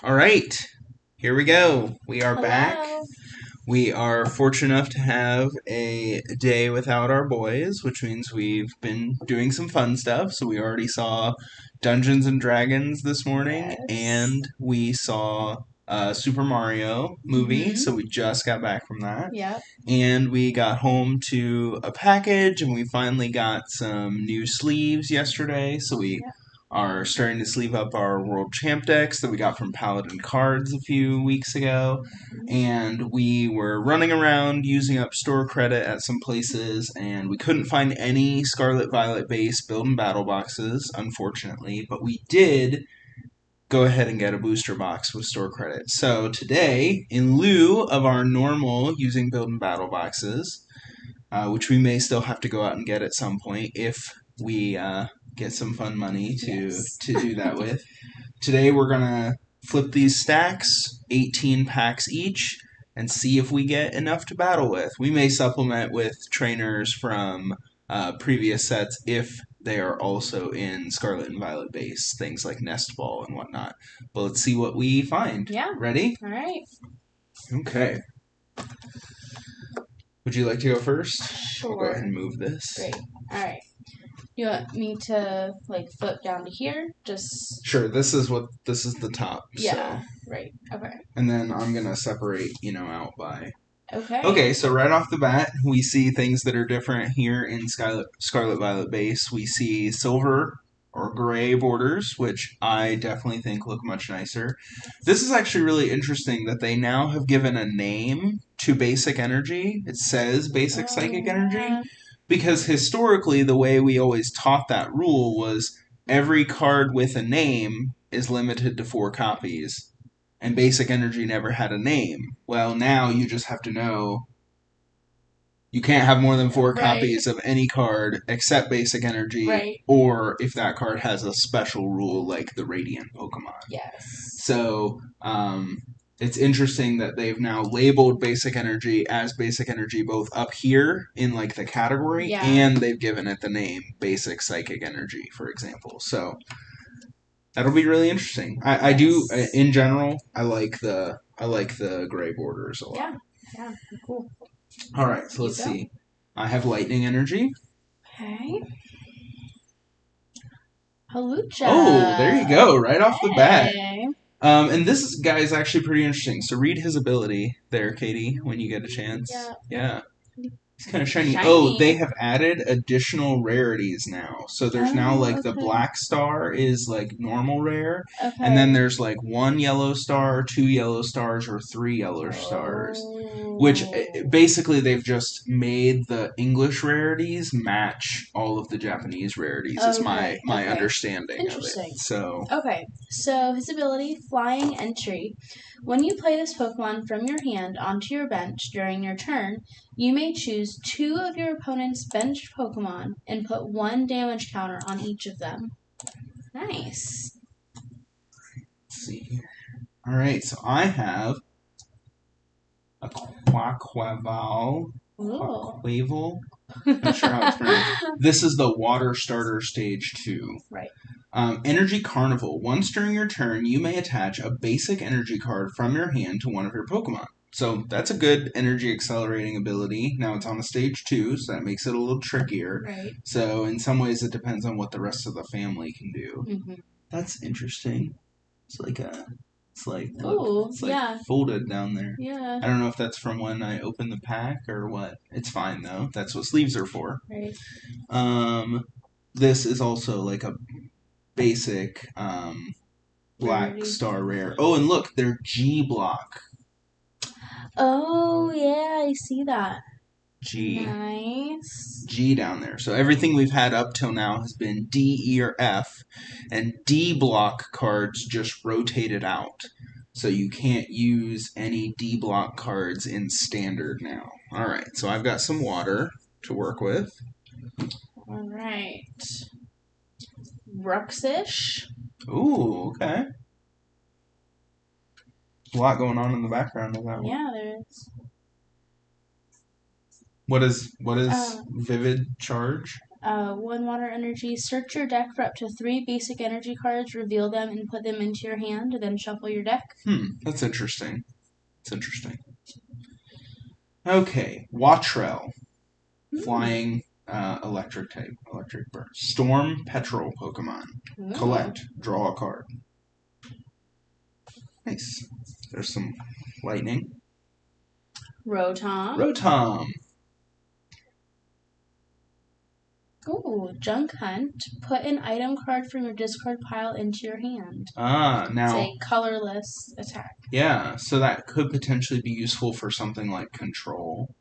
All right, here we go. We are back. Hello. We are fortunate enough to have a day without our boys, which means we've been doing some fun stuff. So we already saw Dungeons and Dragons this morning, Yes. and we saw a Super Mario movie. Mhm. So we just got back from that. Yep. And we got home to a package, and we finally got some new sleeves yesterday. So we Yep. are starting to sleeve up our World Champ decks that we got from Paladin Cards a few weeks ago. And we were running around using up store credit at some places, and we couldn't find any Scarlet Violet base build and battle boxes, unfortunately. But we did go ahead and get a booster box with store credit. So today, in lieu of our normal using build and battle boxes, which we may still have to go out and get at some point if we get some fun money to do that with. Today we're gonna flip these stacks, 18 packs each, and see if we get enough to battle with. We may supplement with trainers from previous sets if they are also in Scarlet and Violet base, things like Nest Ball and whatnot. But let's see what we find. Yeah. Ready? All right. Okay. Would you like to go first? Sure. I'll go ahead and move this. Great. All right. You want me to flip down to here? Just Sure. This is the top. yeah. So. Right. Okay. And then I'm gonna separate, out by. Okay. Okay, so right off the bat, we see things that are different here in Scarlet Violet base. We see silver or gray borders, which I definitely think look much nicer. This is actually really interesting that they now have given a name to basic energy. It says basic psychic energy, because historically the way we always taught that rule was every card with a name is limited to 4 copies. And basic energy never had a name. Well, now you just have to know you can't have more than 4 Right. copies of any card except basic energy, Right. or if that card has a special rule like the Radiant Pokemon. Yes. So, it's interesting that they've now labeled basic energy as basic energy both up here in the category, Yeah. and they've given it the name basic psychic energy, for example. So that'll be really interesting. I do in general. I like the gray borders a lot. Yeah. Yeah. Cool. All right, so let's see. I have lightning energy. Okay. Halucha. Oh, there you go, right off the bat. Hey. And this guy is actually pretty interesting. So read his ability there, Katie, when you get a chance. Yeah. It's kind of shiny. Oh, they have added additional rarities now. So there's now the black star is normal rare. Okay. And then there's 1 yellow star, 2 yellow stars, or 3 yellow stars. Which basically they've just made the English rarities match all of the Japanese rarities is my understanding of it. So okay. So his ability, Flying Entry. When you play this Pokemon from your hand onto your bench during your turn, you may choose 2 of your opponent's bench Pokemon and put 1 damage counter on each of them. Nice. Let's see here. Alright, so I have a Quaquaval. Quaquaval? Not sure how it's pronounced. This is the Water Starter Stage 2. Right. Energy Carnival. Once during your turn, you may attach a basic energy card from your hand to one of your Pokemon. So that's a good energy accelerating ability. Now it's on a stage 2, so that makes it a little trickier. Right. So in some ways it depends on what the rest of the family can do. Mm-hmm. That's interesting. It's folded down there. Yeah. I don't know if that's from when I opened the pack or what. It's fine though. That's what sleeves are for. Right. This is also a basic black star rare. Oh, and look, they're G block. Oh yeah, I see that. G. Nice. G down there. So everything we've had up till now has been D, E, or F, and D block cards just rotated out. So you can't use any D block cards in standard now. Alright, so I've got some water to work with. Alright. Bruxish. Ooh, okay. A lot going on in the background of that one. Yeah, there is. What is Vivid Charge? 1 water energy. Search your deck for up to 3 basic energy cards, reveal them, and put them into your hand, then shuffle your deck. That's interesting. It's interesting. Okay, Watrel. Flying electric type, electric burst. Storm Petrol Pokemon. Ooh. Collect, draw a card. Nice. There's some lightning. Rotom. Rotom. Ooh, Junk Hunt. Put an item card from your discard pile into your hand. Now. It's a colorless attack. Yeah, so that could potentially be useful for something like Control.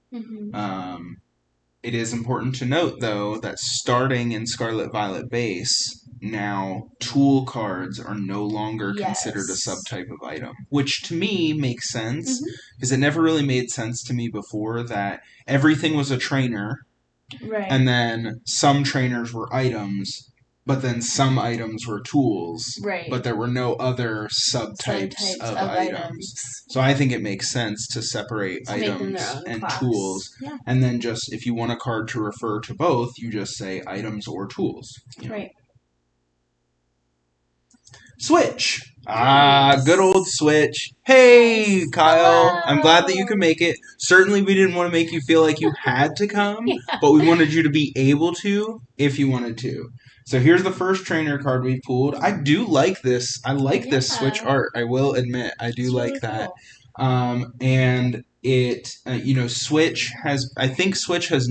It is important to note, though, that starting in Scarlet Violet base, now tool cards are no longer considered a subtype of item, which to me makes sense, because it never really made sense to me before that everything was a trainer, and then some trainers were items, but then some items were tools, but there were no other subtypes of items. So I think it makes sense to separate items and tools, and then just, if you want a card to refer to both, you just say items or tools. Switch! Good old Switch. Hey, Kyle. Hello. I'm glad that you could make it. Certainly we didn't want to make you feel like you had to come, but we wanted you to be able to if you wanted to. So here's the first trainer card we pulled. I do like this. I like this Switch art. I will admit. I do like that. Cool. And it, Switch I think Switch has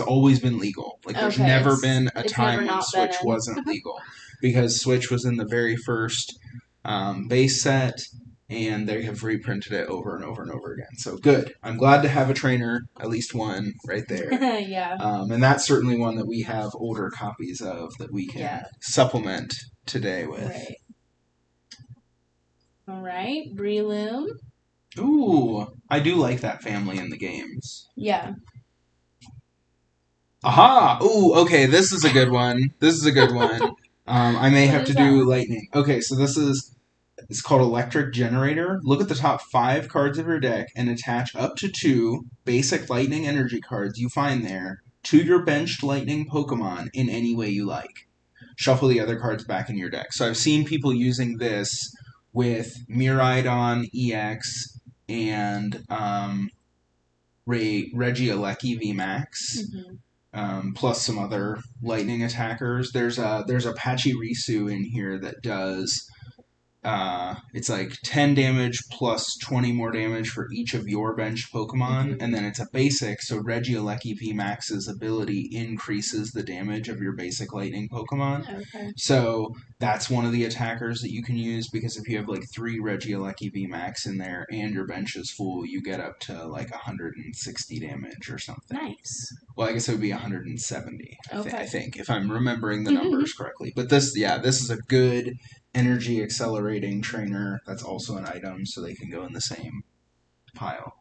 always been legal. Like, there's never been a time when Switch wasn't legal. Because Switch was in the very first base set, and they have reprinted it over and over and over again. So good. I'm glad to have a trainer, at least one, right there. And that's certainly one that we have older copies of that we can supplement today with. All right, Breloom. Ooh, I do like that family in the games. Yeah. Aha! Ooh, okay, this is a good one. I may have to do lightning. Okay, so it's called Electric Generator. Look at the top 5 cards of your deck and attach up to 2 basic lightning energy cards you find there to your benched lightning Pokemon in any way you like. Shuffle the other cards back in your deck. So I've seen people using this with Miraidon EX and Regieleki VMAX. Plus some other lightning attackers. There's a Pachirisu in here that does it's like 10 damage plus 20 more damage for each of your benched Pokemon, and then it's a basic, so Regieleki VMAX's ability increases the damage of your basic lightning Pokemon. So that's one of the attackers that you can use, because if you have like 3 Regieleki VMAX in there and your bench is full, you get up to like 160 damage or something. Nice. Well, I guess it would be 170, I think, if I'm remembering the numbers correctly. But this is a good energy accelerating trainer that's also an item, so they can go in the same pile.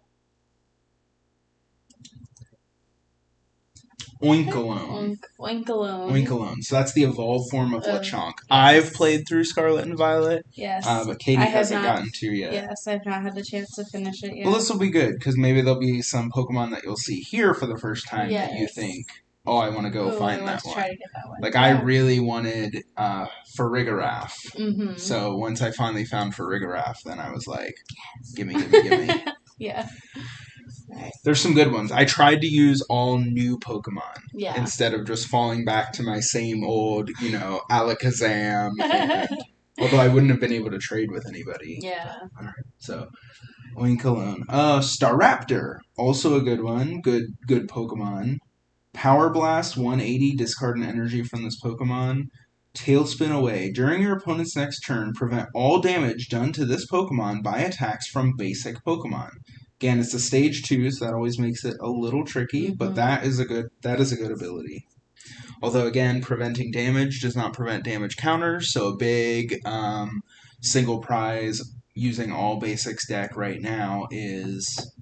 Oinkologne. Oinkologne. So that's the evolved form of Lechonk. I've played through Scarlet and Violet. But Katie hasn't gotten to yet. Yes, I've not had the chance to finish it yet. Well, this will be good, because maybe there'll be some Pokemon that you'll see here for the first time that you think, oh, I want to go find that one. Try to get that one. Like, I really wanted Farigiraf. So once I finally found Farigiraf, then I was like, gimme. Yeah. Right. There's some good ones. I tried to use all new Pokemon instead of just falling back to my same old, Alakazam. Although I wouldn't have been able to trade with anybody. All right, so Oinkologne. Staraptor, also a good one. Good Pokemon. Power Blast 180, discard an energy from this Pokemon. Tailspin Away. During your opponent's next turn, prevent all damage done to this Pokemon by attacks from basic Pokemon. Again, it's a stage 2, so that always makes it a little tricky, but that is a good ability. Although, again, preventing damage does not prevent damage counters, so a big single prize using all basics deck right now is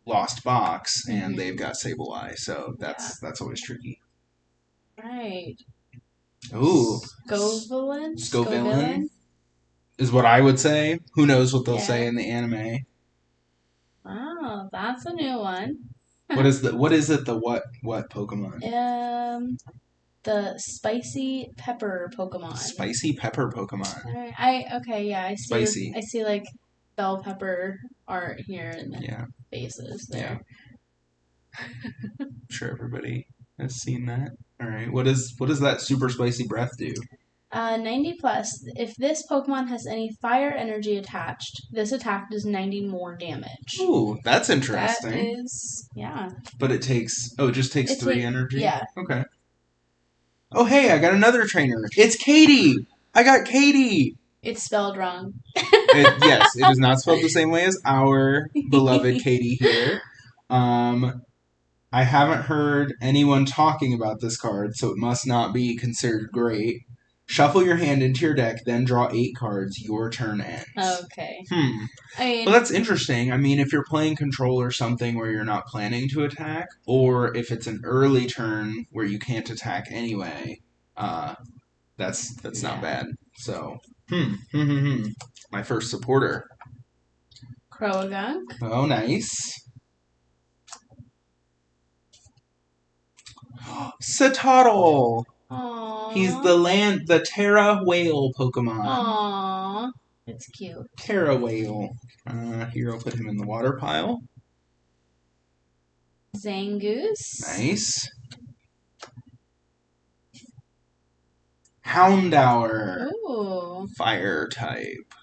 Lost Box, and they've got Sableye, so that's always tricky. Right. Ooh. Scovillain is what I would say. Who knows what they'll say in the anime. Oh, that's a new one. What is it? The what Pokemon? The spicy pepper Pokemon. Spicy pepper Pokemon. I see. Spicy. I see like bell pepper art here and then Yeah. faces there. I'm sure everybody has seen that. All right. What does that super spicy breath do? 90 plus. If this Pokemon has any fire energy attached, this attack does 90 more damage. Ooh, that's interesting. That is, yeah. But it just takes 3 energy? Yeah. Okay. Oh, hey, I got another trainer. It's Katie! I got Katie! It's spelled wrong. Yes, it is not spelled the same way as our beloved Katie here. I haven't heard anyone talking about this card, so it must not be considered great. Shuffle your hand into your deck, then draw 8 cards. Your turn ends. Okay. Well, that's interesting. I mean, if you're playing control or something where you're not planning to attack, or if it's an early turn where you can't attack anyway, that's not bad. So, my first supporter. Croagunk. Oh, nice. Satotl. Aww. He's the Terra Whale Pokemon. Aww. It's cute. Terra Whale. Here, I'll put him in the water pile. Zangoose. Nice. Houndour. Ooh. Fire type.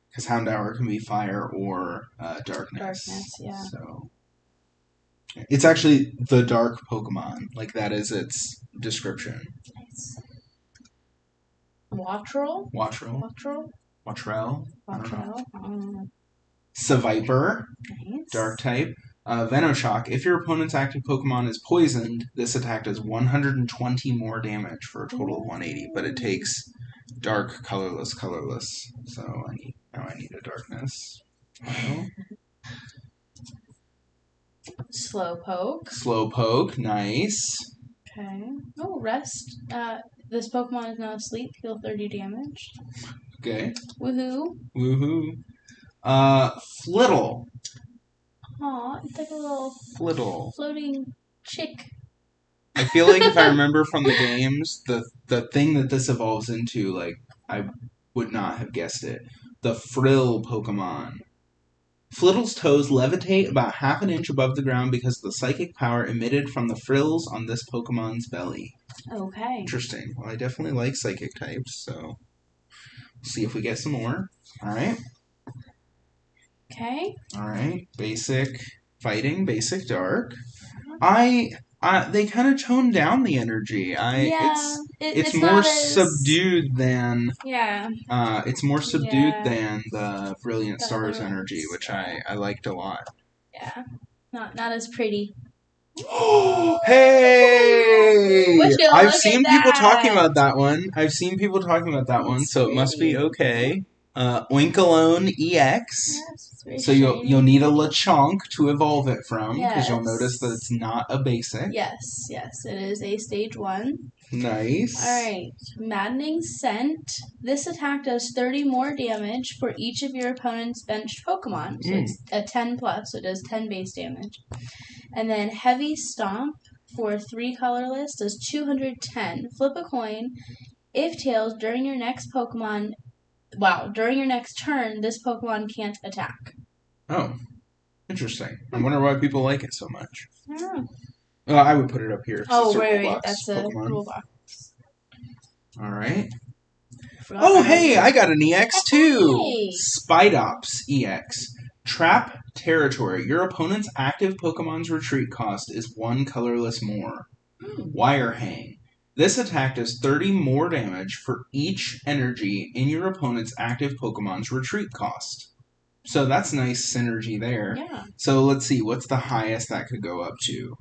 Because Houndour can be fire or darkness. Darkness, yeah. So it's actually the dark Pokemon. Like, that is its description. Nice. Wattrel. Wattrel. Wattrel. Seviper. Nice. Dark type. Venoshock. If your opponent's active Pokemon is poisoned, this attack does 120 more damage for a total of 180. But it takes dark, colorless. So I need a darkness. Slowpoke. Nice. Okay. Oh, rest. This Pokemon is now asleep. Heal 30 damage. Okay. Woohoo. Flittle. Aw, it's like a little floating chick. I feel like if I remember from the games, the thing that this evolves into, like, I would not have guessed it. The Frill Pokemon. Flittle's toes levitate about half an inch above the ground because of the psychic power emitted from the frills on this Pokemon's belly. Okay. Interesting. Well, I definitely like psychic types, so see if we get some more. Alright. Okay. Alright. Basic fighting, basic dark. They kind of toned down the energy. It's more subdued than it's more subdued than the Brilliant Stars energy, which I liked a lot. Yeah, not as pretty. Hey! I've seen people talking about that one. So it must be okay. Oinkalone EX. Yes, so you'll need a Lechonk to evolve it from, because you'll notice that it's not a basic. Yes, it is a stage 1. Nice. Alright, Maddening Scent. This attack does 30 more damage for each of your opponent's benched Pokemon. So it's a 10 plus, so it does 10 base damage. And then Heavy Stomp for 3 colorless does 210. Flip a coin. If tails, during your next turn, this Pokemon can't attack. Oh, interesting. I wonder why people like it so much. I don't know. I would put it up here. Wait. That's Pokemon. A rule box. Alright. Oh, hey! I got an EX too! Hey. Spidops EX. Trap Territory. Your opponent's active Pokemon's retreat cost is 1 colorless more. Wire Hang. This attack does 30 more damage for each energy in your opponent's active Pokemon's retreat cost. So that's nice synergy there. Yeah. So let's see, what's the highest that could go up to?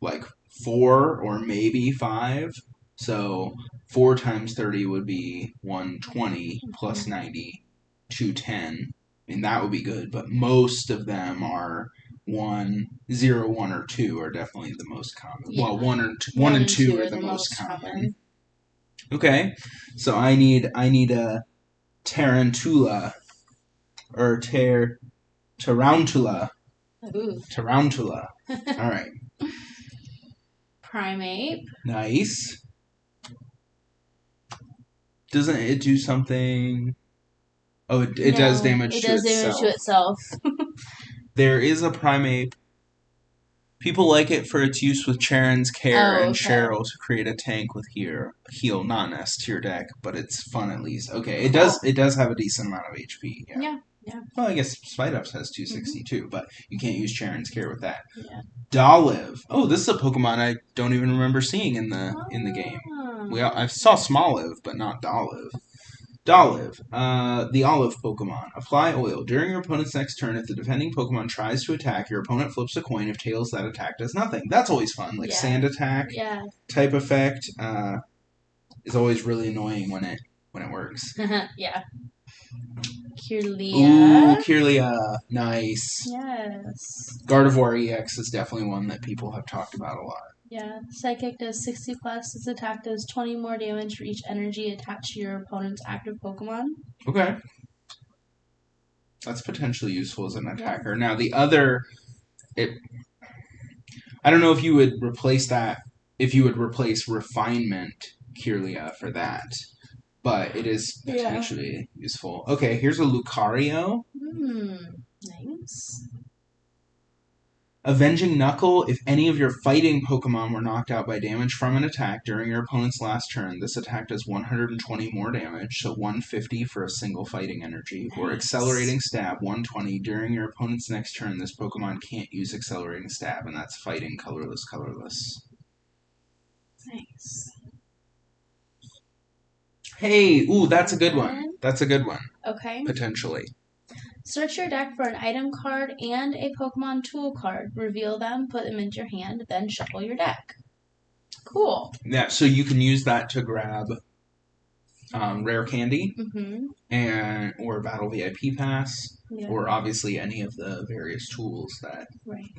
Like 4 or maybe 5? So 4 times 30 would be 120 plus 90, 210. And that would be good, but most of them are 1, 0, 1, or 2 are definitely the most common. Yeah. Well, 1 and 2 are the most common. Okay, so I need a Tarantula or Tarantula Ooh. Tarantula. All right. Primeape. Nice. Doesn't it do something? Oh, it does damage to itself. It does damage to itself. There is a Primeape. People like it for its use with Charon's Care and Cheryl to create a tank with heal, not an S tier deck, but it's fun at least. Okay, it does have a decent amount of HP. Yeah. Well, I guess Spite-Ups has 262, but you can't use Charon's Care with that. Yeah. Dolive. Oh, this is a Pokemon I don't even remember seeing in the game. I saw Smoliv, but not Dolive. Dolive, the olive Pokemon. Apply oil. During your opponent's next turn, if the defending Pokemon tries to attack, your opponent flips a coin. If tails, that attack does nothing. That's always fun. Like sand attack type effect is always really annoying when it works. Yeah. Kirlia. Ooh, Kirlia. Nice. Yes. Gardevoir EX is definitely one that people have talked about a lot. Yeah, Psychic does 60 plus. Its attack does 20 more damage for each energy attached to your opponent's active Pokemon. Okay. That's potentially useful as an attacker. Now, the other... I don't know if you would replace that... If you would replace Refinement Kirlia for that. But it is potentially useful. Okay, here's a Lucario. Nice. Avenging Knuckle. If any of your fighting Pokemon were knocked out by damage from an attack during your opponent's last turn, this attack does 120 more damage, so 150 for a single fighting energy. Nice. Or Accelerating Stab, 120. During your opponent's next turn, this Pokemon can't use Accelerating Stab, and that's fighting colorless. Nice. Hey, ooh, that's a good one. Okay. Potentially. Search your deck for an item card and a Pokemon tool card. Reveal them, put them into your hand, then shuffle your deck. Cool. Yeah, so you can use that to grab Rare Candy or Battle VIP Pass, or obviously any of the various tools that... Right.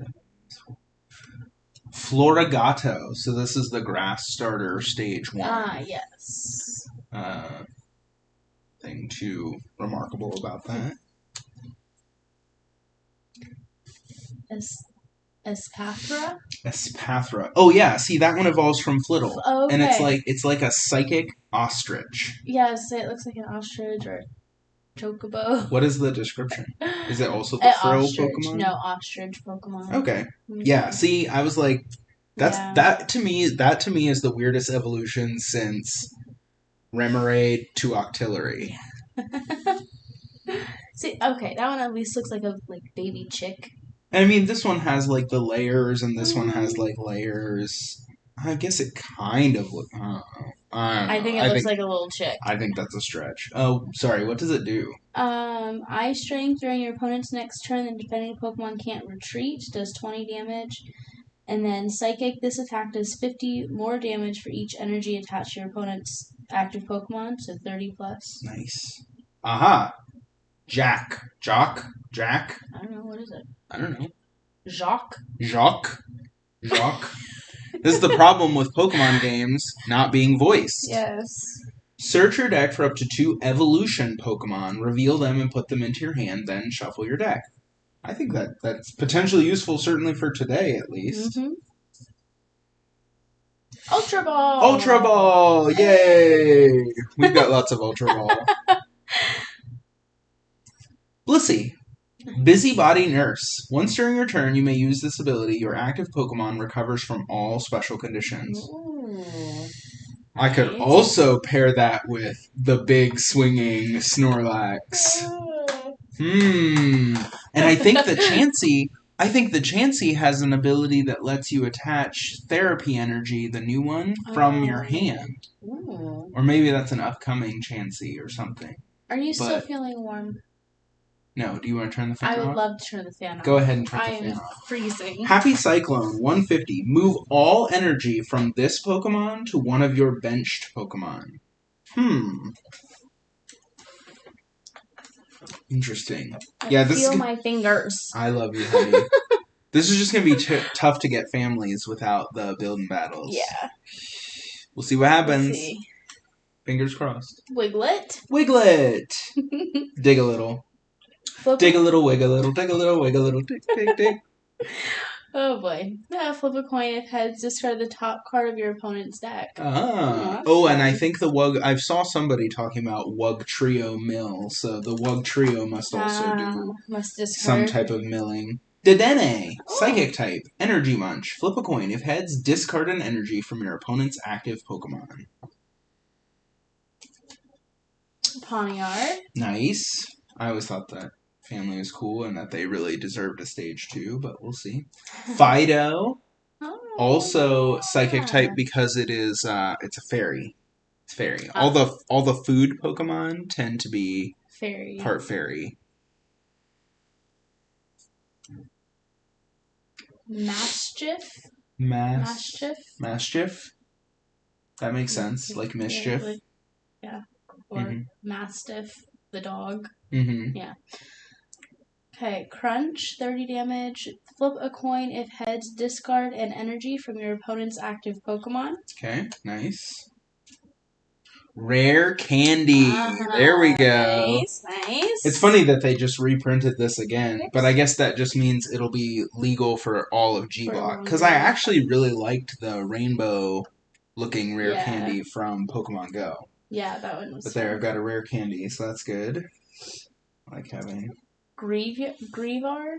Florigato. So this is the Grass Starter Stage 1. Ah, yes. Thing too remarkable about that. Espathra. Oh yeah, see that one evolves from Flittle, and it's like a psychic ostrich. Yes, it looks like an ostrich or a chocobo. What is the description? Is it also the frill Pokemon? No, ostrich Pokemon. Okay. Yeah. See, I was like, that to me is the weirdest evolution since Remoraid to Octillery. See, okay, that one at least looks like a baby chick. I mean, this one has like the layers, and this one has like layers. I guess it kind of looks. I think it looks like a little chick. I think that's a stretch. Oh, sorry. What does it do? Eye Strength during your opponent's next turn. The defending Pokemon can't retreat. Does 20 damage. And then Psychic. This attack does 50 more damage for each energy attached to your opponent's active Pokemon. So 30 plus. Nice. Aha. Jack. I don't know. What is it? I don't know. Jacques. This is the problem with Pokemon games not being voiced. Yes. Search your deck for up to 2 evolution Pokemon, reveal them and put them into your hand, then shuffle your deck. I think that's potentially useful, certainly for today at least. Ultra Ball! Yay! We've got lots of Ultra Ball. Blissey. Busybody Nurse. Once during your turn, you may use this ability. Your active Pokemon recovers from all special conditions. Ooh. I could also pair that with the big swinging Snorlax. And I think the Chansey has an ability that lets you attach Therapy Energy, the new one, from your hand. Ooh. Or maybe that's an upcoming Chansey or something. Are you still feeling warm? No. Do you want to turn the fan off? I would love to turn the fan off. Go ahead and turn the fan off. I am freezing. Happy Cyclone, 150. Move all energy from this Pokemon to one of your benched Pokemon. Interesting. I feel my fingers. I love you, honey. This is just going to be tough to get families without the building battles. Yeah. We'll see what happens. We'll see. Fingers crossed. Wiglet. Dig a little. Dig a little, wig a little, dig a little, wig a little, dig, dig, dig. Oh boy. Flip a coin. If heads, discard the top card of your opponent's deck. Ah. that's Oh, and I fun. think the Wug. I saw somebody talking about Wug Trio mill, so the Wug Trio must also do Must some discard. type of milling. Dedenne, Oh. Psychic type, Energy Munch. Flip a coin. If heads, discard an energy from your opponent's active Pokemon. Pawniard. Nice. I always thought that family was cool and that they really deserved a stage 2, but we'll see. Fido, Oh, also Psychic type yeah. because it's a fairy. It's fairy. Ah. All the food Pokemon tend to be Fairy. part fairy. Mastiff. That makes sense. Like mischief. Yeah. Or Mastiff, the dog. Mm-hmm. Yeah. Okay, Crunch, 30 damage. Flip a coin. If heads, discard an energy from your opponent's active Pokemon. Okay, nice. Rare Candy. There we go. Nice. It's funny that they just reprinted this again, but I guess that just means it'll be legal for all of G Block. Because I actually really liked the rainbow looking Rare Candy from Pokemon Go. Yeah, that one was But there, I've got a Rare Candy, so that's good. I like having... Greavard?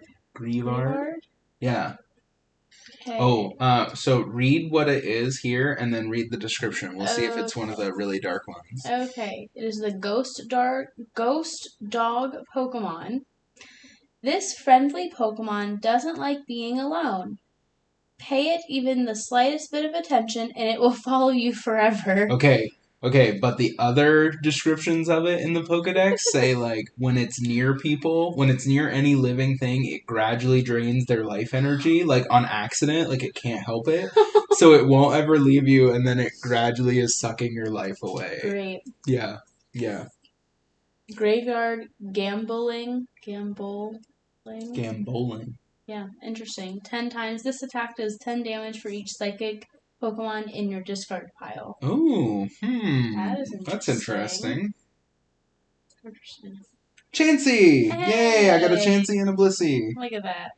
Yeah. Okay. Oh, so read what it is here, and then read the description. We'll see if it's one of the really dark ones. Okay, it is the Ghost Dog Pokemon. This friendly Pokemon doesn't like being alone. Pay it even the slightest bit of attention, and it will follow you forever. Okay, but the other descriptions of it in the Pokedex say, like, when it's near people, when it's near any living thing, it gradually drains their life energy, like, on accident, like, it can't help it. So it won't ever leave you, and then it gradually is sucking your life away. Great. Yeah. Graveyard Gambling. Yeah, interesting. 10 times. This attack does 10 damage for each psychic Pokemon in your discard pile. Ooh, That is interesting. That's interesting. Chansey! Hey! Yay, I got a Chansey and a Blissey. Look at that.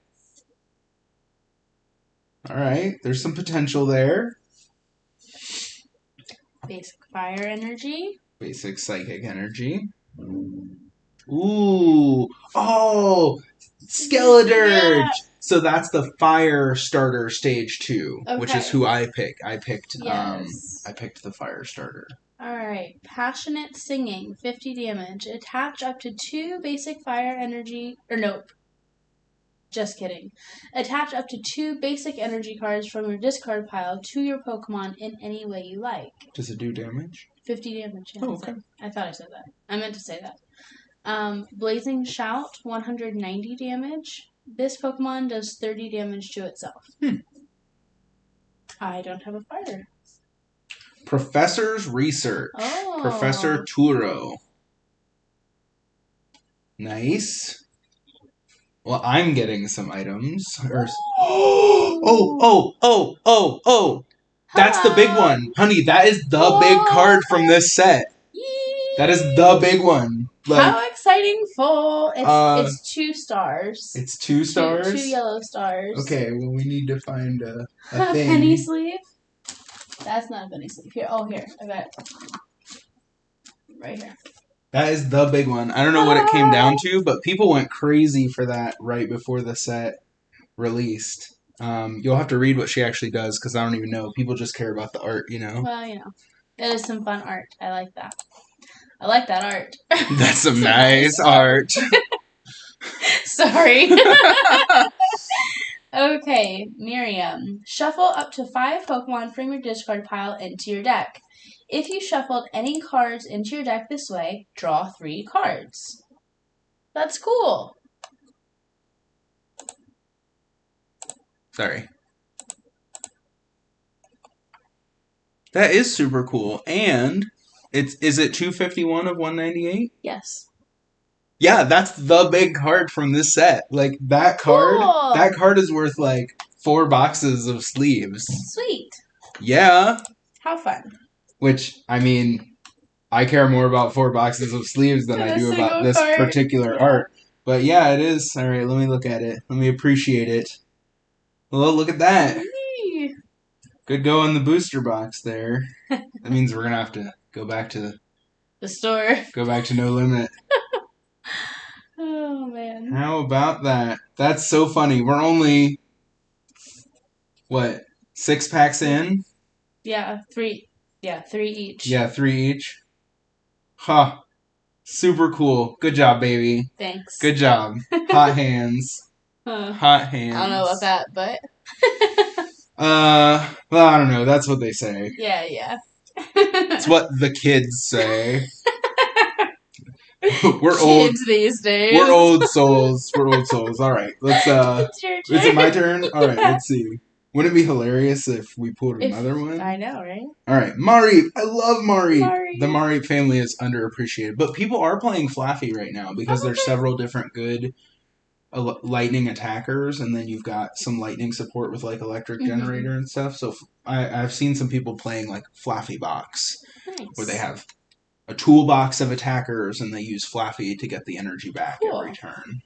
Alright, there's some potential there. Basic Fire Energy. Basic Psychic Energy. Ooh! Oh! Skeledirge! Yeah. So that's the Fire Starter Stage 2, which is who I pick. I picked the Fire Starter. Alright. Passionate Singing, 50 damage. Attach up to 2 basic fire energy... Or nope. Just kidding. Attach up to 2 basic energy cards from your discard pile to your Pokemon in any way you like. Does it do damage? 50 damage. Yeah, oh, okay. I thought I said that. I meant to say that. Blazing Shout, 190 damage. This Pokemon does 30 damage to itself. I don't have a fire. Professor's Research. Oh. Professor Turo. Nice. Well, I'm getting some items. Oh! That's the big one. Honey, that is the big card from this set. Yee. That is the big one. Like, how exciting full. It's 2 stars. It's 2 stars? 2 yellow stars. Okay, well, we need to find a thing. Penny sleeve? That's not a penny sleeve. Here, here. I got it. Right here. That is the big one. I don't know what it came down to, but people went crazy for that right before the set released. You'll have to read what she actually does, because I don't even know. People just care about the art, you know? Well, you know. That is some fun art. I like that. I like that art. That's some nice art. Sorry. Okay, Miriam. Shuffle up to 5 Pokemon from your discard pile into your deck. If you shuffled any cards into your deck this way, draw 3 cards. That's cool. Sorry. That is super cool. And is it 251 of 198? Yes. Yeah, that's the big card from this set. Like, that card is worth, like, 4 boxes of sleeves. Sweet. Yeah. How fun. Which, I mean, I care more about 4 boxes of sleeves than I do about this particular art. But yeah, it is. All right, let me look at it. Let me appreciate it. Well, look at that. Yee. Good go on the booster box there. That means we're gonna have to go back to The store. No limit. Oh man. How about that? That's so funny. We're only what, 6 packs in? Yeah, 3. Yeah, 3 each. Yeah, 3 each. Huh. Super cool. Good job, baby. Thanks. Good job. Hot hands. Hot hands. I don't know about that, but. Well, I don't know. That's what they say. Yeah. It's what the kids say. We're Kids old these days. We're old souls. We're old souls. All right, let's. It's your turn. Is it my turn? All right, let's see. Wouldn't it be hilarious if we pulled another one? I know, right? All right, Mareep. I love Mareep. Mareep. The Mareep family is underappreciated, but people are playing Flaffy right now because there's several different good lightning attackers, and then you've got some lightning support with like electric generator and stuff. So I've seen some people playing like Flaffy Box, where they have a toolbox of attackers, and they use Flaffy to get the energy back every turn.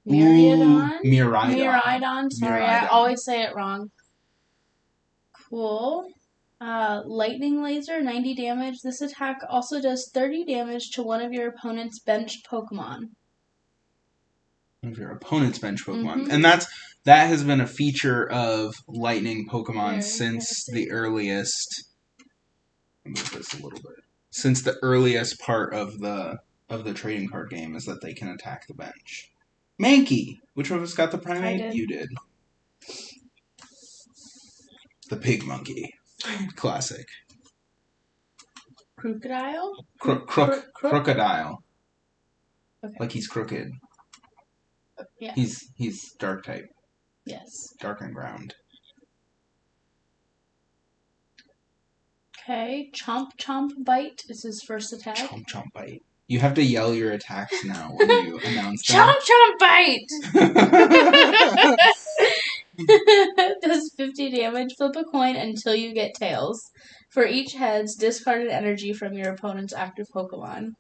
Miraidon. Miraidon. Sorry, I always say it wrong. Cool. Lightning Laser, 90 damage. This attack also does 30 damage to one of your opponent's benched Pokemon. One of your opponent's bench Pokemon. And that has been a feature of Lightning Pokemon since the earliest... Move this a little bit. Since the earliest part of the trading card game is that they can attack the bench. Mankey! Which one of us got the Primate? I did. You did. The Pig Monkey. Classic. Crocodile? Crocodile. Okay. Like he's crooked. Yeah. He's dark type. Yes. Dark and ground. Okay. Chomp Bite is his first attack. Chomp Bite. You have to yell your attacks now when you announce them. Chomp Bite! Does 50 damage. Flip a coin until you get tails. For each heads, discard an energy from your opponent's active Pokemon.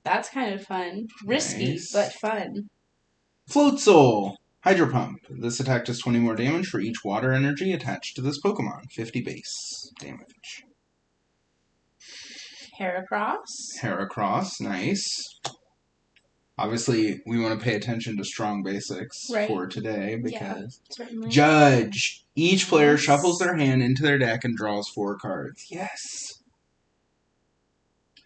That's kind of fun. Risky, but fun. Float Soul! Hydro Pump. This attack does 20 more damage for each water energy attached to this Pokemon. 50 base damage. Heracross, nice. Obviously, we want to pay attention to strong basics for today because Judge. Each player shuffles their hand into their deck and draws 4 cards. Yes.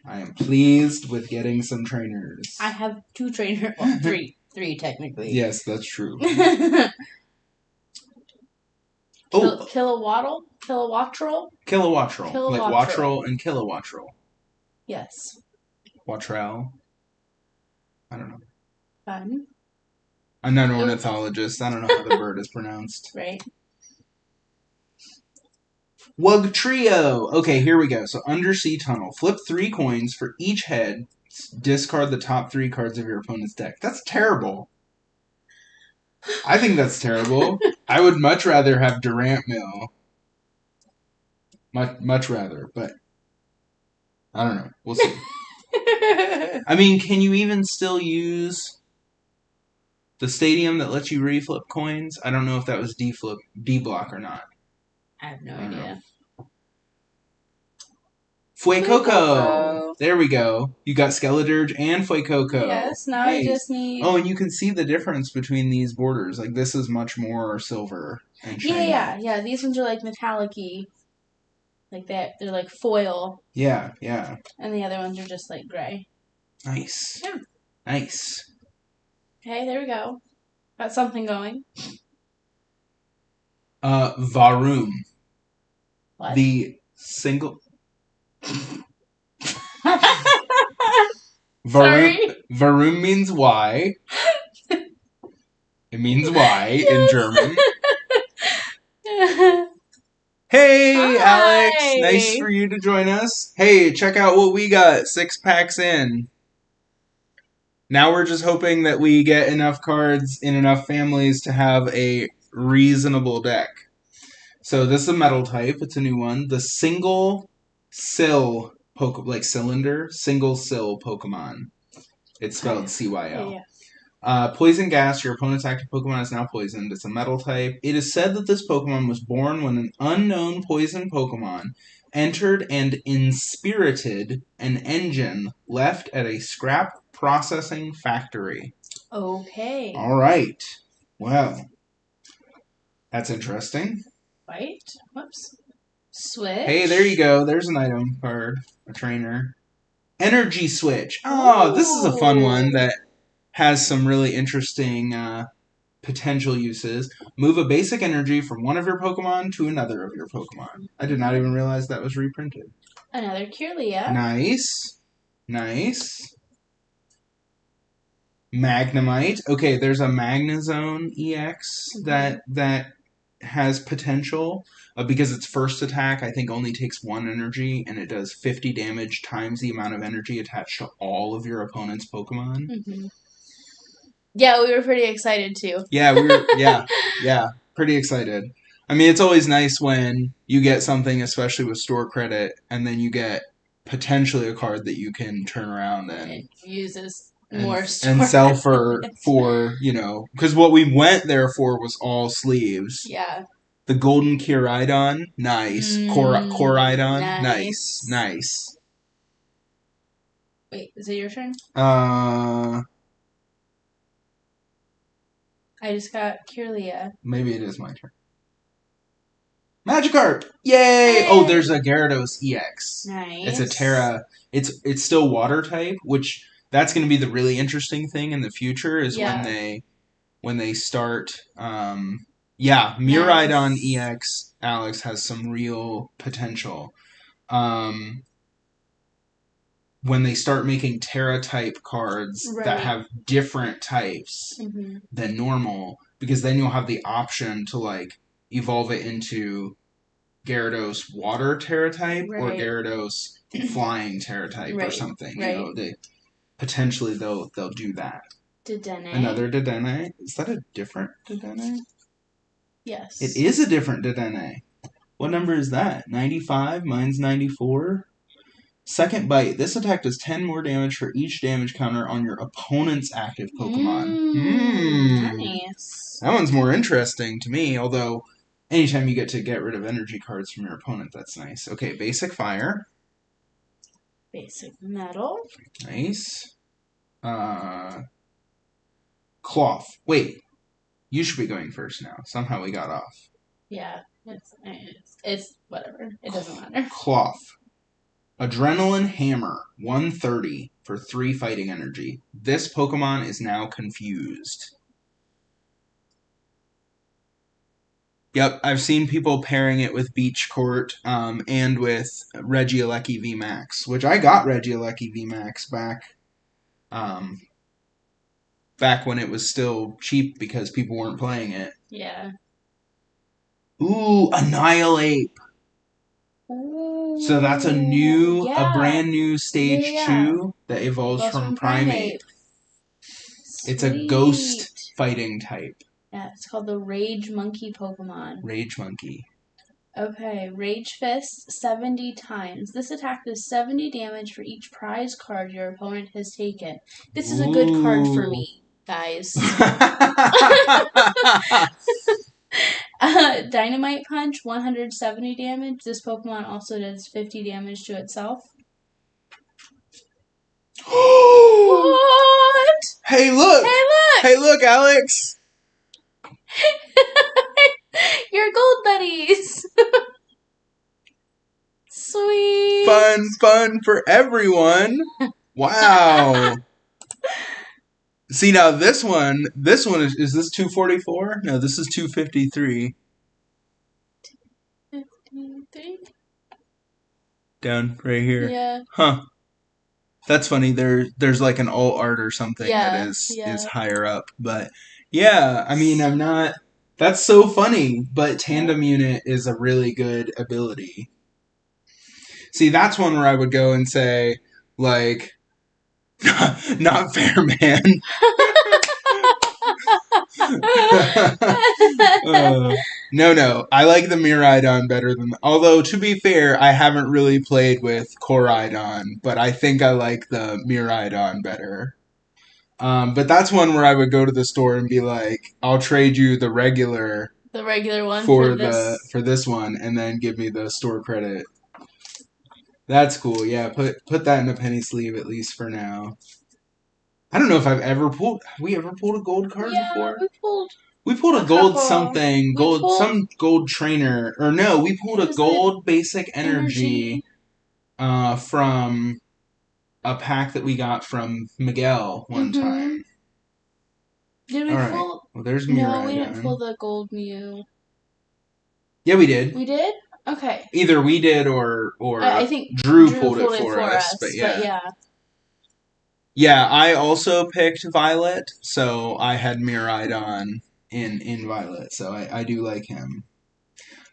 I am pleased with getting some trainers. I have 2 trainers. Well, 3. 3 technically. Yes, that's true. Kilowattrel? Like Wattrel and Kilowattrel. Yes. Wattrel. I don't know. Fun. I'm not an ornithologist. I don't know how the bird is pronounced. Right. Wugtrio! Okay, here we go. So, Undersea Tunnel. Flip 3 coins for each head. Discard the top 3 cards of your opponent's deck. That's terrible. I think that's terrible. I would much rather have Durant Mill. Much rather, but I don't know. We'll see. I mean, can you even still use the stadium that lets you reflip coins? I don't know if that was D-block or not. I have no idea. Fuecoco! There we go. You got Skeledirge and Fuecoco. Yes, now I just need... Oh, and you can see the difference between these borders. Like, this is much more silver and shiny. Yeah. These ones are like metallic-y. Like that. They're like foil. Yeah. And the other ones are just like gray. Nice. Yeah. Nice. Okay, there we go. Got something going. Varum. What? The single... Varum means why. It means why in German. Hey, Hi. Alex. Nice for you to join us. Hey, check out what we got. 6 packs in. Now we're just hoping that we get enough cards in enough families to have a reasonable deck. So this is a metal type. It's a new one. The single sill Pokemon, like cylinder, single sill Pokemon. It's spelled CYL. Yeah. Poison gas. Your opponent's active Pokemon is now poisoned. It's a metal type. It is said that this Pokemon was born when an unknown poison Pokemon entered and inspirited an engine left at a scrap processing factory. Okay. All right. Well, that's interesting. Right. Whoops. Switch. Hey, there you go. There's an item card. A trainer. Energy Switch. Oh, this is a fun one that has some really interesting potential uses. Move a basic energy from one of your Pokemon to another of your Pokemon. I did not even realize that was reprinted. Another Kirlia. Nice. Nice. Magnemite. Okay, there's a Magnezone EX that has potential because its first attack I think only takes 1 energy and it does 50 damage times the amount of energy attached to all of your opponent's Pokemon. Mm-hmm. Yeah, we were pretty excited too. Yeah, we were. Yeah, pretty excited. I mean, it's always nice when you get something, especially with store credit, and then you get potentially a card that you can turn around and it uses more store and sell for because what we went there for was all sleeves. Yeah. The golden Kyurem, nice. Koraidon, nice. Nice. Wait, is it your turn? I just got Kirlia. Maybe it is my turn. Magikarp! Yay! Hey! Oh, there's a Gyarados EX. Nice. It's a Terra. It's still water type, which that's going to be the really interesting thing in the future is when they start. Miraidon EX Alex has some real potential. When they start making Terra type cards that have different types than normal, because then you'll have the option to evolve it into Gyarados water Terra type or Gyarados flying Terra type or something. Right. You know, they'll do that. Dedenne. Another Dedenne. Is that a different Dedenne? Yes. It is a different Dedenne. What number is that? 95? Mine's 94. Second Bite. This attack does 10 more damage for each damage counter on your opponent's active Pokemon. Nice. That one's more interesting to me, although anytime you get to get rid of energy cards from your opponent, that's nice. Okay, Basic Fire. Basic Metal. Nice. Cloth. Wait. You should be going first now. Somehow we got off. Yeah. It's whatever. It doesn't matter. Cloth. Adrenaline Hammer, 130 for 3 fighting energy. This Pokemon is now confused. Yep, I've seen people pairing it with Beach Court and with Regieleki VMAX, which I got Regieleki VMAX back when it was still cheap because people weren't playing it. Yeah. Ooh, Annihilate. Ooh, so that's a brand new stage 2 that evolves from Primate. It's a ghost fighting type. Yeah, it's called the Rage Monkey Pokemon. Rage Monkey. Okay, Rage Fist 70 times. This attack does 70 damage for each prize card your opponent has taken. This is a good card for me, guys. Dynamite Punch, 170 damage. This Pokemon also does 50 damage to itself. What? Hey, look! Hey, look, Alex! Your gold buddies! Sweet! Fun for everyone! Wow! See, now this one is this 244? No, this is 253. 253? Down right here. Yeah. Huh. That's funny. There's like an alt art or something that is higher up. But yeah, I mean, that's so funny, but Tandem Unit is a really good ability. See, that's one where I would go and say, like, not fair, man. No. I like the Miraidon better than... Although, to be fair, I haven't really played with Koraidon, but I think I like the Miraidon better. But that's one where I would go to the store and be like, I'll trade you the regular one for this. this one, and then give me the store credit. That's cool. Yeah, put that in a penny sleeve at least for now. I don't know if I've ever pulled. Have we ever pulled a gold card before? We pulled a gold couple. something, some gold trainer, or no, we pulled a gold basic energy, from a pack that we got from Miguel one time. Did we pull? Well, there's No, Mirai we didn't pull the gold Mew. Yeah, we did. We did? Okay. Either we did or I think Drew pulled it for us. But yeah. Yeah, I also picked Violet, so I had Miraidon in Violet, so I do like him.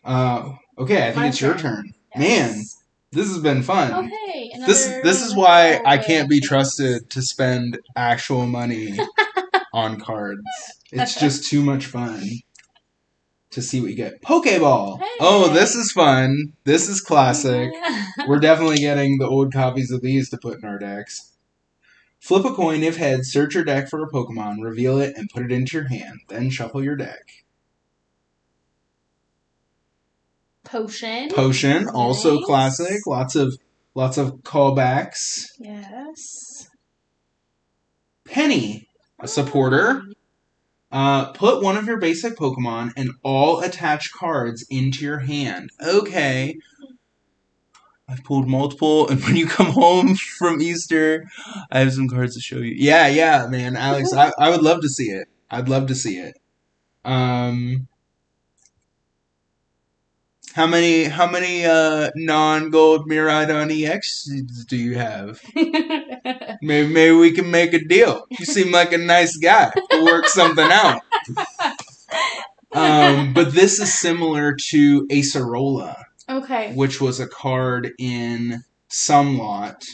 Okay, I think it's your turn. Yes. Man, this has been fun. Okay, this is why I can't be trusted to spend actual money on cards. It's just too much fun to see what you get. Pokeball! Hey. Oh, this is fun. This is classic. We're definitely getting the old copies of these to put in our decks. Flip a coin. If heads, search your deck for a Pokemon, reveal it, and put it into your hand. Then shuffle your deck. Potion, nice. Also classic. Lots of callbacks. Yes. Penny, a supporter. Put one of your basic Pokemon and all attached cards into your hand. Okay. I've pulled multiple, and when you come home from Easter, I have some cards to show you. Yeah, man, Alex, I would love to see it. I'd love to see it. How many non-gold Miraidon EX do you have? Maybe we can make a deal. You seem like a nice guy. We'll work something out. But this is similar to Acerola. Okay. Which was a card in some lot.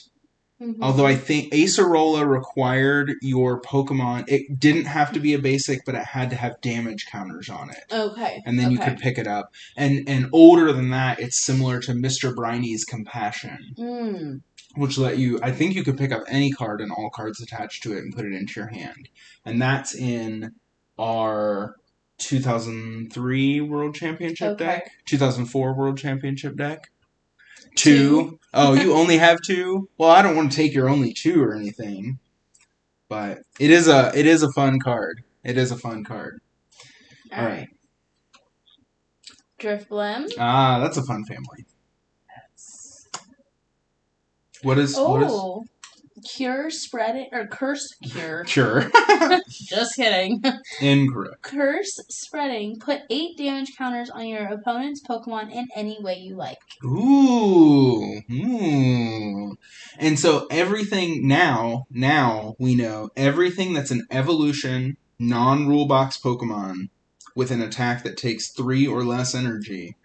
Mm-hmm. Although I think Acerola required your Pokemon. It didn't have to be a basic, but it had to have damage counters on it. Okay. And then you could pick it up. And older than that, it's similar to Mr. Briney's Compassion. Which let you, I think you could pick up any card and all cards attached to it and put it into your hand. And that's in our 2003 World Championship deck? 2004 World Championship deck? Two? Oh, you only have two? Well, I don't want to take your only two or anything. But it is a fun card. It is a fun card. All right. Drifblim. Ah, that's a fun family. Yes. What is Cure spreading or curse cure. Cure. Just kidding. Incorrect. Curse spreading. Put 8 damage counters on your opponent's Pokemon in any way you like. Ooh. And so everything now we know everything that's an evolution, non-rule box Pokemon with an attack that takes 3 or less energy,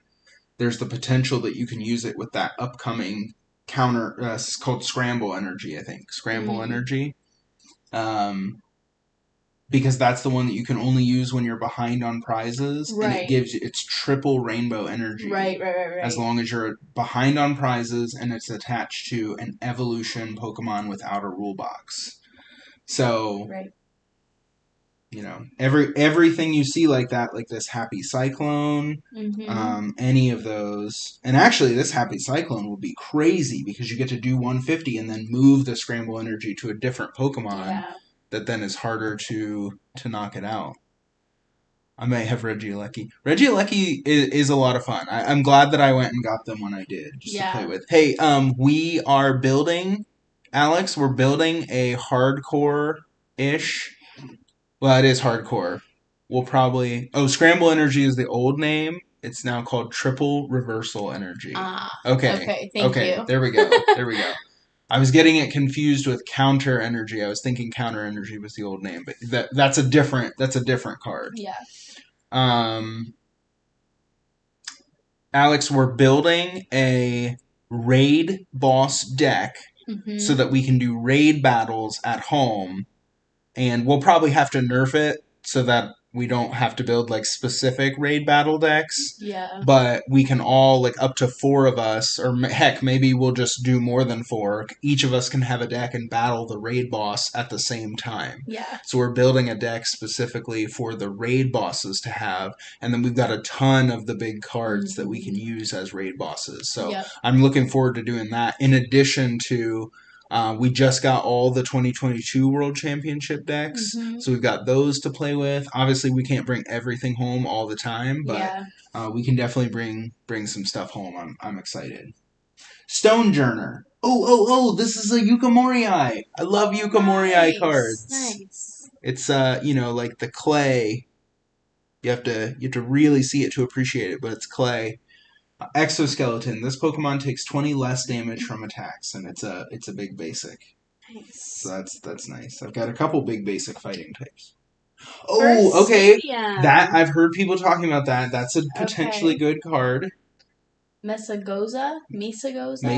there's the potential that you can use it with that upcoming counter. It's called Scramble Energy, I think. Scramble Energy. Because that's the one that you can only use when you're behind on prizes. Right. And it gives you, it's triple rainbow energy. Right. As long as you're behind on prizes and it's attached to an evolution Pokemon without a rule box. So, you know, everything you see like that, like this Happy Cyclone, any of those. And actually, this Happy Cyclone would be crazy because you get to do 150 and then move the Scramble Energy to a different Pokemon that then is harder to knock it out. I may have Regieleki. Regieleki is a lot of fun. I'm glad that I went and got them when I did, just to play with. Hey, we are building, Alex, we're building a hardcore-ish. Well, it is hardcore. We'll probably... Oh, Scramble Energy is the old name. It's now called Triple Reversal Energy. Okay, thank you. There we go. I was getting it confused with Counter Energy. I was thinking Counter Energy was the old name, but that's a different card. Yeah. Alex, we're building a raid boss deck so that we can do raid battles at home. And we'll probably have to nerf it so that we don't have to build like specific raid battle decks. Yeah. But we can all, like, up to 4 of us, or heck, maybe we'll just do more than 4. Each of us can have a deck and battle the raid boss at the same time. Yeah. So we're building a deck specifically for the raid bosses to have, and then we've got a ton of the big cards that we can use as raid bosses. So Yep. I'm looking forward to doing that. In addition to, we just got all the 2022 World Championship decks, so we've got those to play with. Obviously, we can't bring everything home all the time, but we can definitely bring some stuff home. I'm excited. Stonejourner. Oh! This is a Yukamori Eye. I love Yukamori Eye cards. Nice. It's like the clay. You have to really see it to appreciate it, but it's clay. Exoskeleton. This Pokemon takes 20 less damage from attacks, and it's a big basic. Nice. So that's nice. I've got a couple big basic fighting types. Oh, okay. That I've heard people talking about that. That's a potentially good card. Mesagoza? Mesagoza?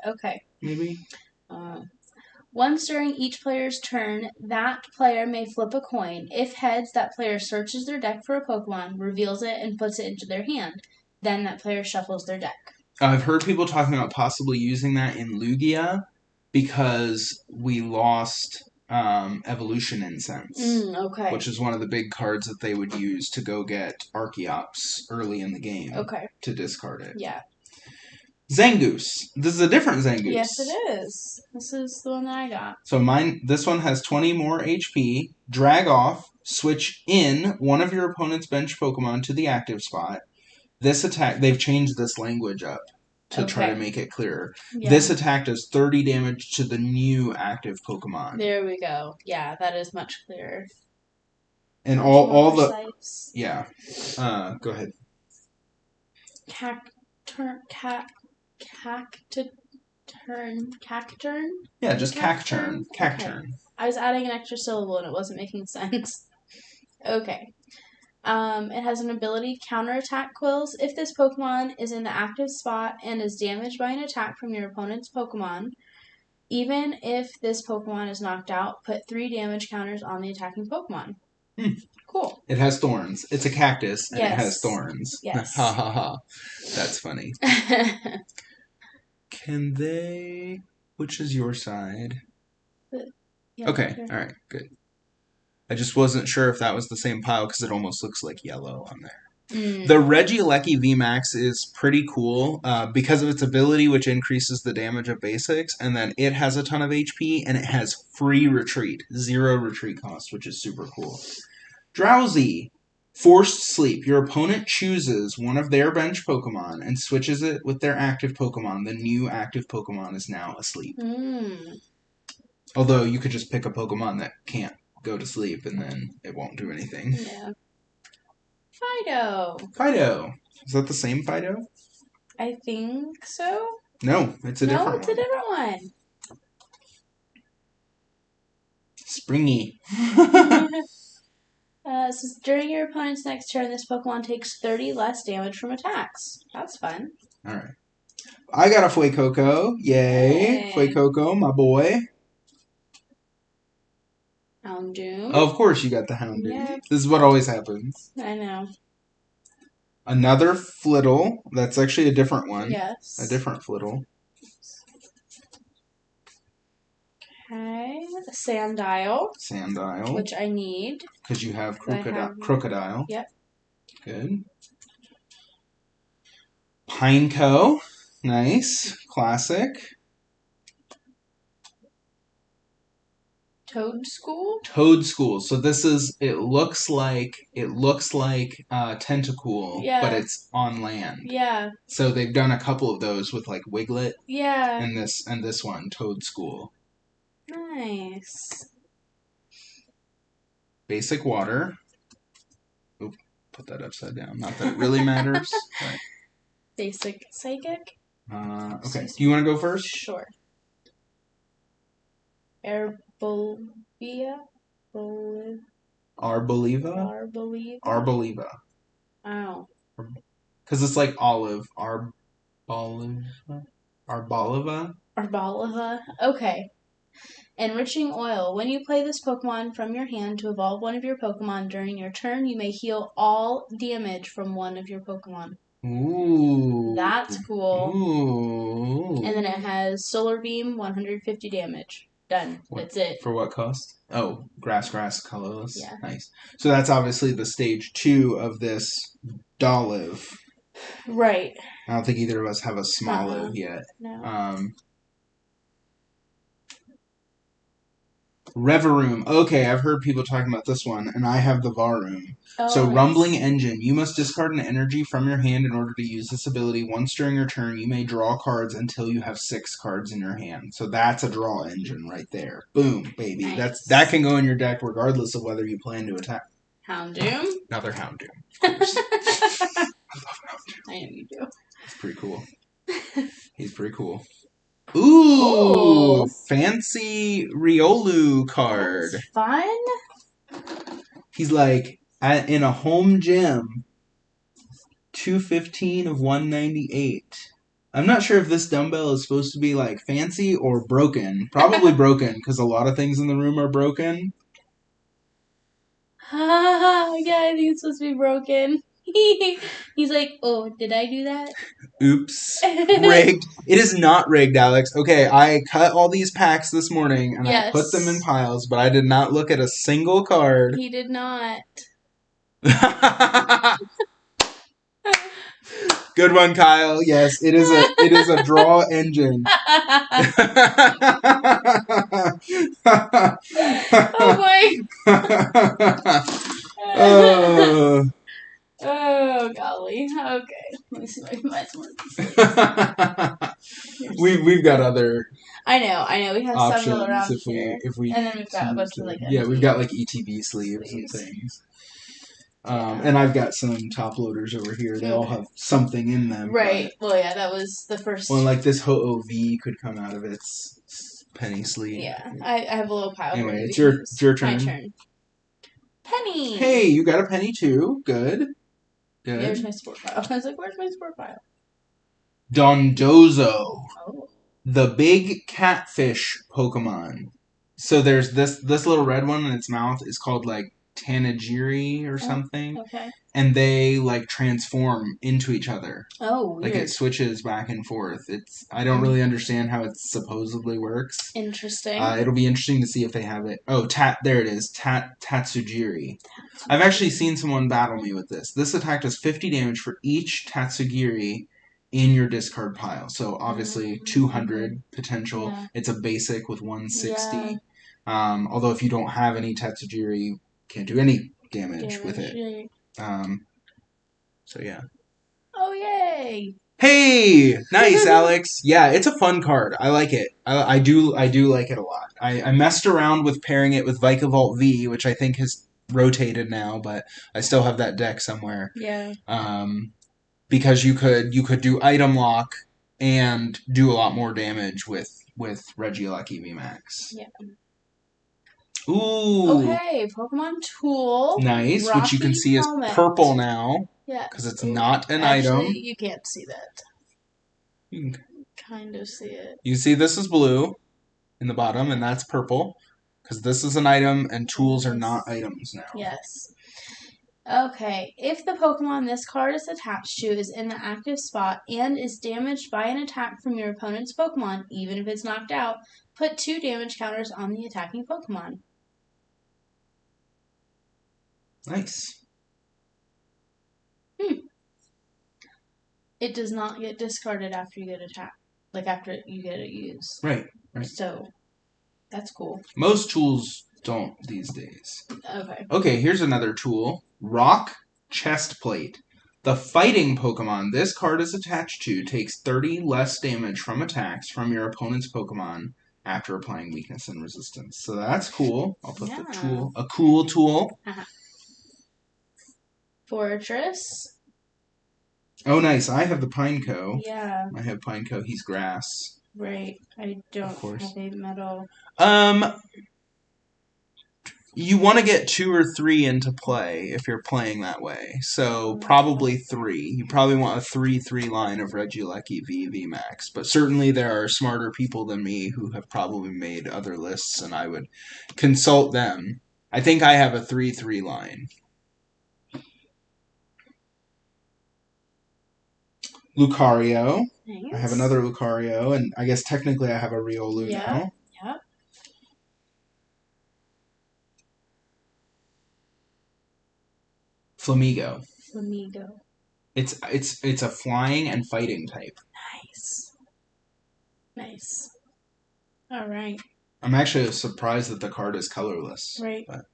Okay. Maybe. Once during each player's turn, that player may flip a coin. If heads, that player searches their deck for a Pokemon, reveals it, and puts it into their hand. Then that player shuffles their deck. I've heard people talking about possibly using that in Lugia because we lost Evolution Incense. Okay. Which is one of the big cards that they would use to go get Archeops early in the game. Okay. To discard it. Yeah. Zangoose. This is a different Zangoose. Yes, it is. This is the one that I got. So this one has 20 more HP. Drag off. Switch in one of your opponent's bench Pokemon to the active spot. This attack, they've changed this language up to try to make it clearer. Yeah. This attack does 30 damage to the new active Pokemon. There we go. Yeah, that is much clearer. And all the... Yeah. Go ahead. Cacturn? Yeah, just Cacturn. Cacturn. Okay. I was adding an extra syllable and it wasn't making sense. Okay. It has an ability, Counterattack Quills. If this Pokemon is in the active spot and is damaged by an attack from your opponent's Pokemon, even if this Pokemon is knocked out, put 3 damage counters on the attacking Pokemon. Cool. It has thorns. It's a cactus, and it has thorns. Yes. Ha ha ha. That's funny. Can they... Which is your side? Okay, alright, good. I just wasn't sure if that was the same pile because it almost looks like yellow on there. The Regieleki VMAX is pretty cool because of its ability, which increases the damage of basics, and then it has a ton of HP, and it has free retreat, 0 retreat cost, which is super cool. Drowsy. Forced sleep. Your opponent chooses one of their bench Pokemon and switches it with their active Pokemon. The new active Pokemon is now asleep. Although you could just pick a Pokemon that can't go to sleep and then it won't do anything. Yeah. Fido. Is that the same Fido? I think so. No, it's a different one. No, it's a different one. Springy. Says during your opponent's next turn, this Pokemon takes 30 less damage from attacks. That's fun. Alright. I got a Fuecoco. Yay. Fuecoco, my boy. Houndoom. Oh, of course you got the Houndoom. Yep. This is what always happens. I know. Another Flittle. That's actually a different one. Yes. A different Flittle. Okay. Sandile. Which I need. Because you have Crocodile. Yep. Good. Pineco. Nice. Classic. Toadschool. So this is, it looks like Tentacool, but it's on land. Yeah. So they've done a couple of those with like Wiglet. Yeah. And this one, Toadschool. Nice. Basic water. Oop, put that upside down. Not that it really matters. But... Basic psychic. Okay. Do you want to go first? Sure. Arboliva. Oh. Because it's like olive. Arboliva. Okay. Enriching Oil. When you play this Pokemon from your hand to evolve one of your Pokemon during your turn, you may heal all damage from one of your Pokemon. Ooh. That's cool. Ooh. And then it has Solar Beam, 150 damage. Done. That's it. For what cost? Oh, grass, colorless. Yeah. Nice. So that's obviously the stage 2 of this Dolive. Right. I don't think either of us have a Smoliv yet. No. Reveroom. Okay, I've heard people talking about this one, and I have the Varoom. Oh, So, nice. Rumbling Engine. You must discard an energy from your hand in order to use this ability. Once during your turn, you may draw cards until you have 6 cards in your hand. So that's a draw engine right there. Boom, baby. Nice. That can go in your deck regardless of whether you plan to attack. Houndoom? Another Houndoom, of course. I love Houndoom. I know you do. It's pretty cool. He's pretty cool. Ooh, Cool. Fancy Riolu card. That's fun. He's like, in a home gym, 215 of 198. I'm not sure if this dumbbell is supposed to be like fancy or broken. Probably broken, because a lot of things in the room are broken. Yeah, I think it's supposed to be broken. He's like, oh, did I do that? Oops. Rigged. It is not rigged, Alex. Okay, I cut all these packs this morning and I put them in piles, but I did not look at a single card. He did not. Good one, Kyle. Yes, it is a draw engine. Oh boy. Oh golly. Okay. Let me see if I can find some more. We've got other. I know. We have options several around if here. we And then we've got a bunch of like we've got like ETB sleeves and things. And I've got some top loaders over here. They all have something in them. Right. Well, yeah, that was the first. Well, like this Ho-Oh-V could come out of its penny sleeve. Yeah, I have a little pile. Anyway, it's your turn. My turn. Penny. Hey, you got a penny too. Good. There's my sport pile. I was like, where's my sport pile? Dondozo. Oh. The big catfish Pokemon. So there's this little red one in its mouth is called like Tanajiri or something. Okay. And they like transform into each other. Oh, weird. Like it switches back and forth. I don't really understand how it supposedly works. Interesting. It'll be interesting to see if they have it. Oh, there it is. Tatsugiri. I've actually seen someone battle me with this. This attack does 50 damage for each Tatsugiri in your discard pile. So obviously 200 potential. Yeah. It's a basic with 160. Yeah. Although if you don't have any Tatsugiri, you can't do any damage with it. Right. So yeah. Oh yay! Hey, nice, Alex. Yeah, it's a fun card. I like it. I do like it a lot. I messed around with pairing it with Vikavolt V, which I think has rotated now, but I still have that deck somewhere. Yeah. Because you could do item lock and do a lot more damage with Regieleki VMAX. Yeah. Ooh. Okay, Pokemon Tool. Nice, Rocky which you can see helmet. is purple now. Yeah. Because it's not an Actually, item. you can't see that. You can kind of see it. You see this is blue in the bottom, and that's purple. Because this is an item, and tools are not items now. Yes. Okay, if the Pokemon this card is attached to is in the active spot and is damaged by an attack from your opponent's Pokemon, even if it's knocked out, put 2 damage counters on the attacking Pokemon. Nice. It does not get discarded after you get attacked. Like, after you get it used. Right. So, that's cool. Most tools don't these days. Okay. Okay, here's another tool. Rock Chest Plate. The fighting Pokemon this card is attached to takes 30 less damage from attacks from your opponent's Pokemon after applying weakness and resistance. So that's cool. I'll put the tool. A cool tool. Fortress. Oh, nice. I have the Pineco. Yeah. I have Pineco. He's grass. Right. I don't have a metal. You want to get 2 or 3 into play if you're playing that way. So probably 3. You probably want a 3/3 line of Regieleki v VMAX. But certainly there are smarter people than me who have probably made other lists, and I would consult them. I think I have a 3/3 line. Lucario. Nice. I have another Lucario, and I guess technically I have a Riolu now. Yep. Flamigo. It's a flying and fighting type. Nice. All right. I'm actually surprised that the card is colorless. Right. But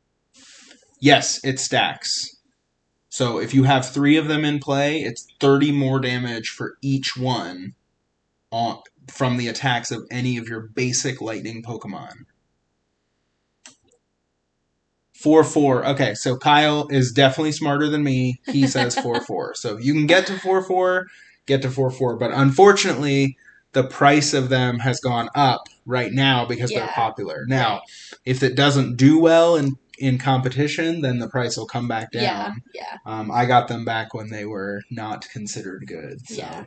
yes, it stacks. So if you have 3 of them in play, it's 30 more damage for each one from the attacks of any of your basic lightning Pokemon. 4/4. Okay, so Kyle is definitely smarter than me. He says 4/4. So if you can get to 4/4, get to 4/4. But unfortunately, the price of them has gone up right now because they're popular. Now, if it doesn't do well in competition, then the price will come back down. Yeah. I got them back when they were not considered good. So Yeah.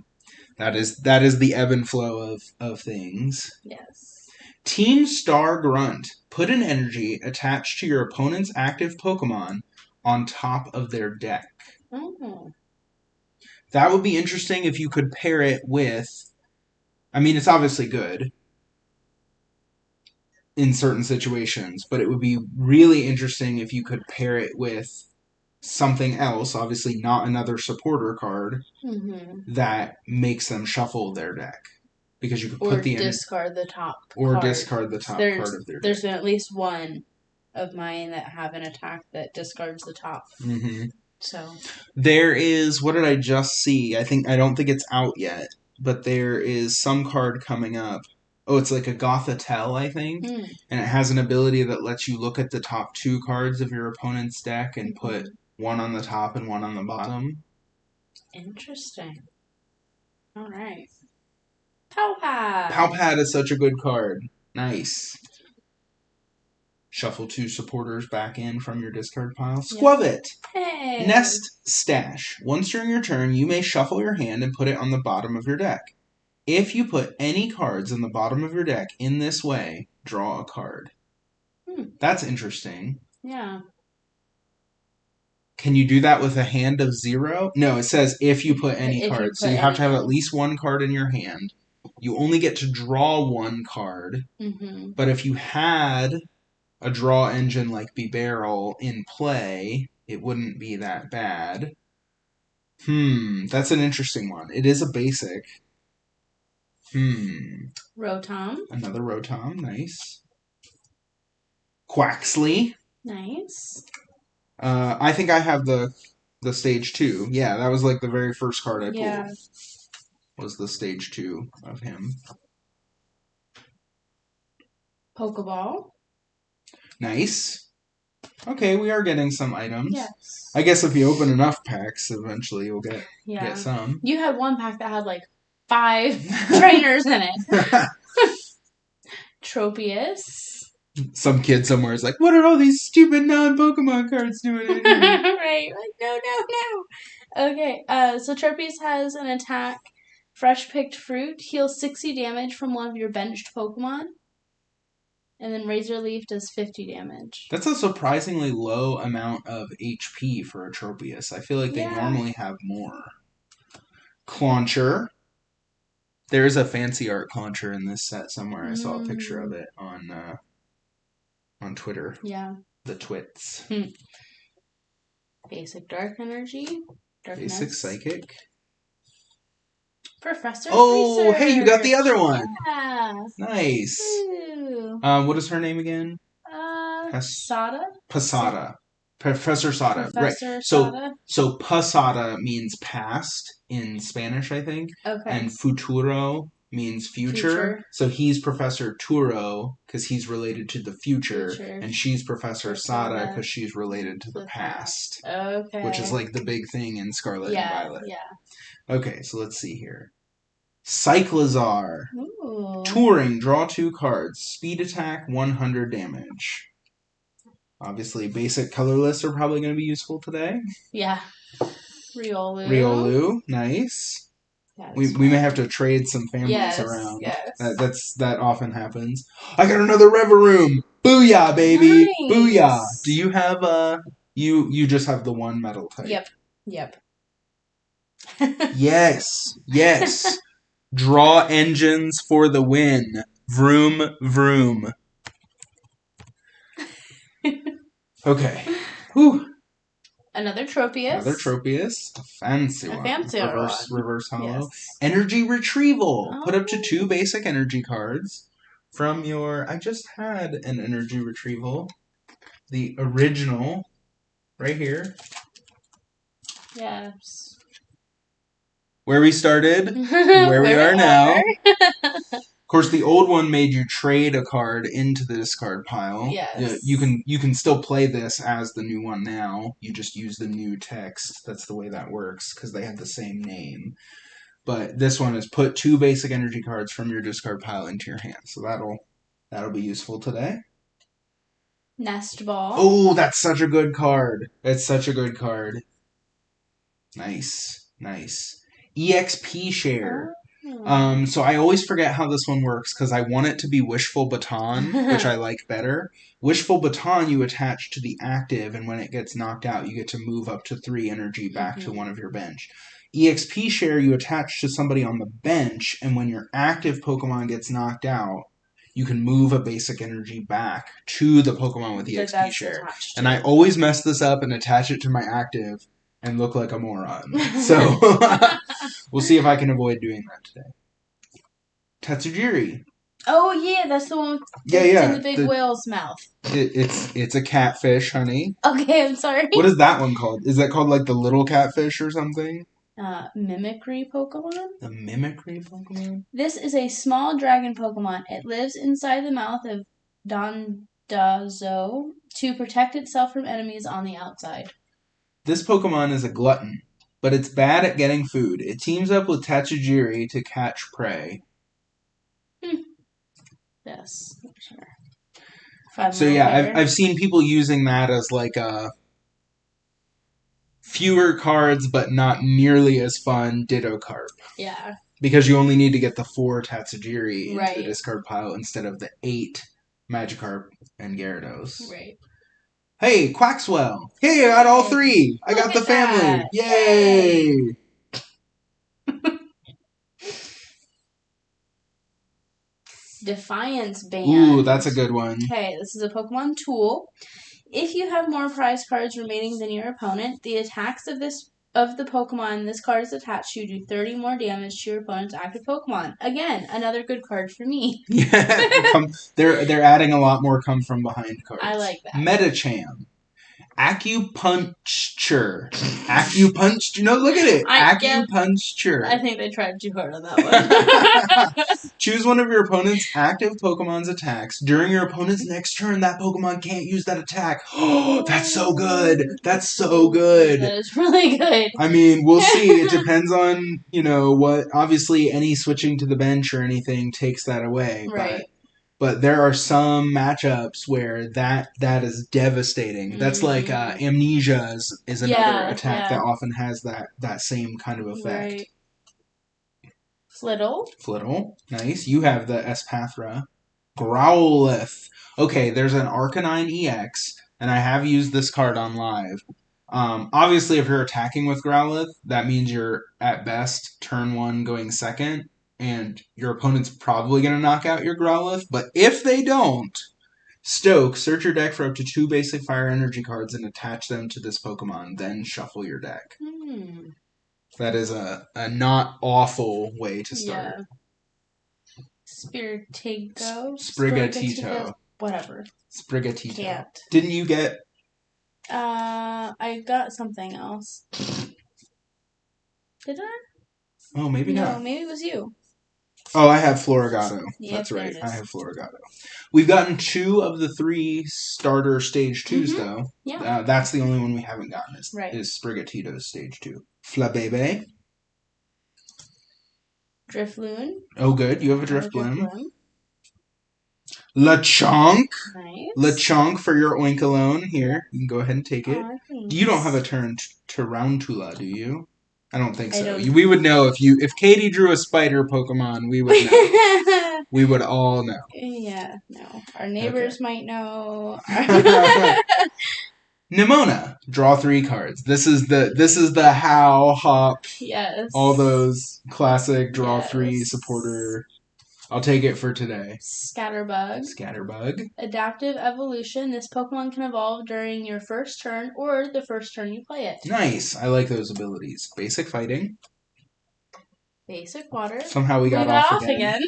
that is the ebb and flow of things. Yes. Team Star Grunt. Put an energy attached to your opponent's active Pokemon on top of their deck. Oh. That would be interesting if you could pair it with... I mean, it's obviously good in certain situations, but it would be really interesting if you could pair it with something else, obviously not another supporter card, that makes them shuffle their deck. Because you could put the discard the top or card. Discard the top card of their deck. There's at least one of mine that have an attack that discards the top. Mm-hmm. So there is, what did I just see? I don't think it's out yet, but there is some card coming up. Oh, it's like a Gothitelle, I think, and it has an ability that lets you look at the top 2 cards of your opponent's deck and put one on the top and one on the bottom. Interesting. All right. Palpad. Palpad is such a good card. Nice. Shuffle 2 supporters back in from your discard pile. Squavit! Hey! Nest Stash. Once during your turn, you may shuffle your hand and put it on the bottom of your deck. If you put any cards in the bottom of your deck in this way, draw a card. That's interesting. Yeah. Can you do that with a hand of 0? No, it says if you put any cards. So you have to have at least 1 card in your hand. You only get to draw 1 card. But if you had a draw engine like Bibarel in play, it wouldn't be that bad. That's an interesting one. It is a basic. Rotom. Another Rotom, nice. Quaxley. Nice. I think I have the stage 2. Yeah, that was like the very first card I pulled. Was the stage 2 of him. Pokeball. Nice. Okay, we are getting some items. Yes. I guess if you open enough packs, eventually you'll get some. You had one pack that had like 5 trainers in it. Tropius. Some kid somewhere is like, what are all these stupid non-Pokemon cards doing in here? Right. Like, no. Okay, so Tropius has an attack. Fresh picked fruit heals 60 damage from one of your benched Pokemon. And then Razor Leaf does 50 damage. That's a surprisingly low amount of HP for a Tropius. I feel like they normally have more. Clauncher. There's a fancy art Clauncher in this set somewhere. I saw a picture of it on Twitter. Yeah. The twits. Basic Dark Energy. Darkness. Basic Psychic. Professor Research. Hey, you got the other one. Yeah. Nice. Ooh. What is her name again? Sada? Posada. Professor Sada. Professor right. Sada. So Posada means past in Spanish, I think. Okay. And futuro means future. So he's Professor Turo because he's related to the future. And she's Professor Sada because she's related to the past. Okay. Which is like the big thing in Scarlet and Violet. Yeah. Okay, so let's see here. Cyclizar. Ooh. Touring, draw 2 cards. Speed attack, 100 damage. Obviously, basic colorless are probably going to be useful today. Yeah. Riolu, nice. We may have to trade some families around. Yes. That often happens. I got another Reveroom! Booyah, baby! Nice. Booyah! Do you have you just have the one metal type? Yep. Yes. Draw engines for the win. Vroom, vroom. Okay. Whew. Another Tropius. A fancy one. Reverse hollow. Yes. Energy retrieval. Oh. Put up to 2 basic energy cards from your... I just had an energy retrieval. The original. Right here. Yes. Where we started. Where we are now. Of course, the old one made you trade a card into the discard pile. Yes. You can still play this as the new one now. You just use the new text. That's the way that works because they have the same name. But this one is put 2 basic energy cards from your discard pile into your hand. So that'll be useful today. Nest Ball. Oh, that's such a good card. It's such a good card. Nice. EXP share. So I always forget how this one works because I want it to be Wishful Baton, which I like better. Wishful Baton you attach to the active, and when it gets knocked out, you get to move up to 3 energy back to one of your bench. EXP share you attach to somebody on the bench, and when your active Pokemon gets knocked out, you can move a basic energy back to the Pokemon with EXP share. And I always mess this up and attach it to my active and look like a moron. So we'll see if I can avoid doing that today. Tatsujiri. Oh yeah, that's the one in the big whale's mouth. It's a catfish, honey. Okay, I'm sorry. What is that one called? Is that called like the little catfish or something? Mimicry Pokemon. The Mimicry Pokemon? This is a small dragon Pokemon. It lives inside the mouth of Dondozo to protect itself from enemies on the outside. This Pokemon is a glutton, but it's bad at getting food. It teams up with Tatsujiri to catch prey. Yes, sure. So yeah, I've seen people using that as like a fewer cards but not nearly as fun Ditto Carp. Yeah. Because you only need to get the 4 Tatsujiri into the discard pile instead of the 8 Magikarp and Gyarados. Right. Hey, Quaxwell! Hey, I got all 3! I got the family! Yay! Defiance Band. Ooh, that's a good one. Okay, this is a Pokemon tool. If you have more prize cards remaining than your opponent, the attacks of the Pokemon this card is attached to do 30 more damage to your opponent's active Pokemon. Again, another good card for me. Yeah, they're adding a lot more come from behind cards. I like that. Metacham. Acupuncture. No, look at it. Acupuncture. I think they tried too hard on that one. Choose one of your opponent's active Pokemon's attacks. During your opponent's next turn, that Pokemon can't use that attack. Oh, that's so good. That's so good. That is really good. I mean, we'll see. It depends on, what... Obviously, any switching to the bench or anything takes that away. Right. But there are some matchups where that is devastating. That's like Amnesia is another attack that often has that same kind of effect. Right. Flittle. Nice. You have the Espathra. Growlithe. Okay, there's an Arcanine EX, and I have used this card on live. Obviously, if you're attacking with Growlithe, that means you're, at best, turn 1 going second. And your opponent's probably going to knock out your Growlithe. But if they don't, search your deck for up to 2 basic fire energy cards and attach them to this Pokemon. Then shuffle your deck. That is a not awful way to start. Yeah. Sprigatito. Whatever. Sprigatito. Can't. Didn't you get... I got something else. Did I? Oh, maybe not. No, maybe it was you. Oh, I have Florigato. Yep, that's right. I have Florigato. We've gotten 2 of the 3 starter stage 2s, though. Yeah. That's the only one we haven't gotten is Sprigatito's stage 2. Flabebe. Drifloon. Oh, good. You have a Drifloon. Lechonk. Nice. Lechonk for your Oinkologne. Here, you can go ahead and take it. Aw, thanks. You don't have a turn Tarantula, do you? I don't think I so. don't. We would know if Katie drew a spider Pokemon, we would know. We would all know. Yeah, no. Our neighbors might know. Nimona, draw 3 cards. This is the How, Hop, Yes. all those classic draw Yes. 3 supporter. I'll take it for today. Scatterbug. Adaptive evolution. This Pokemon can evolve during your first turn or the first turn you play it. Nice. I like those abilities. Basic fighting. Basic water. Somehow we got off again.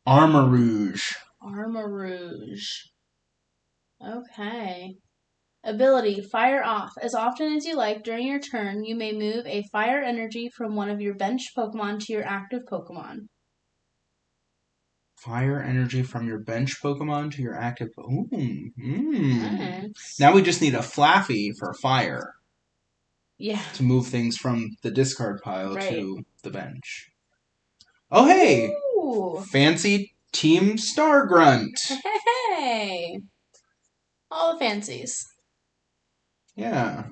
Armarouge. Okay. Ability, Fire Off. As often as you like during your turn, you may move a fire energy from one of your bench Pokemon to your active Pokemon. Fire energy from your bench Pokemon to your active... Ooh. Nice. Now we just need a Flaffy for fire. Yeah. To move things from the discard pile to the bench. Oh, hey! Ooh. Fancy Team Star Grunt. Hey! All the fancies. Yeah.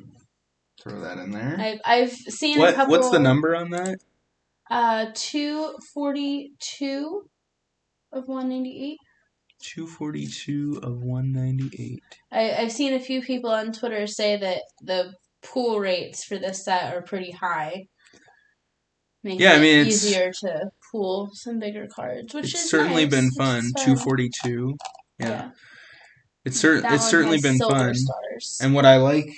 Throw that in there. I've seen a couple... What's the number on that? 242 of 198. 242 of 198. I've seen a few people on Twitter say that the pool rates for this set are pretty high. Makes it easier to pool some bigger cards, which is certainly nice. been fun. 242. Yeah. It's certainly been fun. Stars. And what I like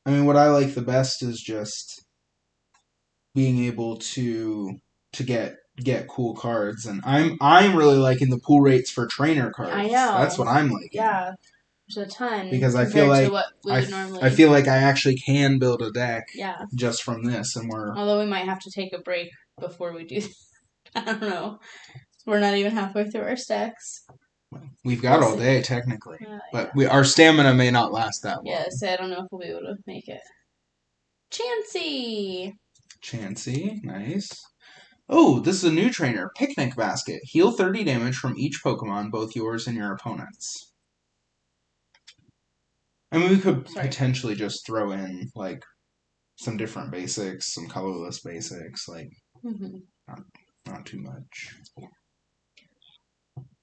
the best is just being able to get cool cards, and I'm really liking the pool rates for trainer cards. I know. That's what I'm liking. Yeah. There's a ton. Because I feel like I feel like I actually can build a deck just from this, and although we might have to take a break before we do I don't know. We're not even halfway through our stacks. We've got all day technically. But our stamina may not last that long. Yeah, so I don't know if we'll be able to make it. Chansey, nice. Oh, this is a new trainer. Picnic Basket. Heal 30 damage from each Pokemon, both yours and your opponent's. I mean, we could potentially just throw in, like, some different basics, some colorless basics, like, not too much.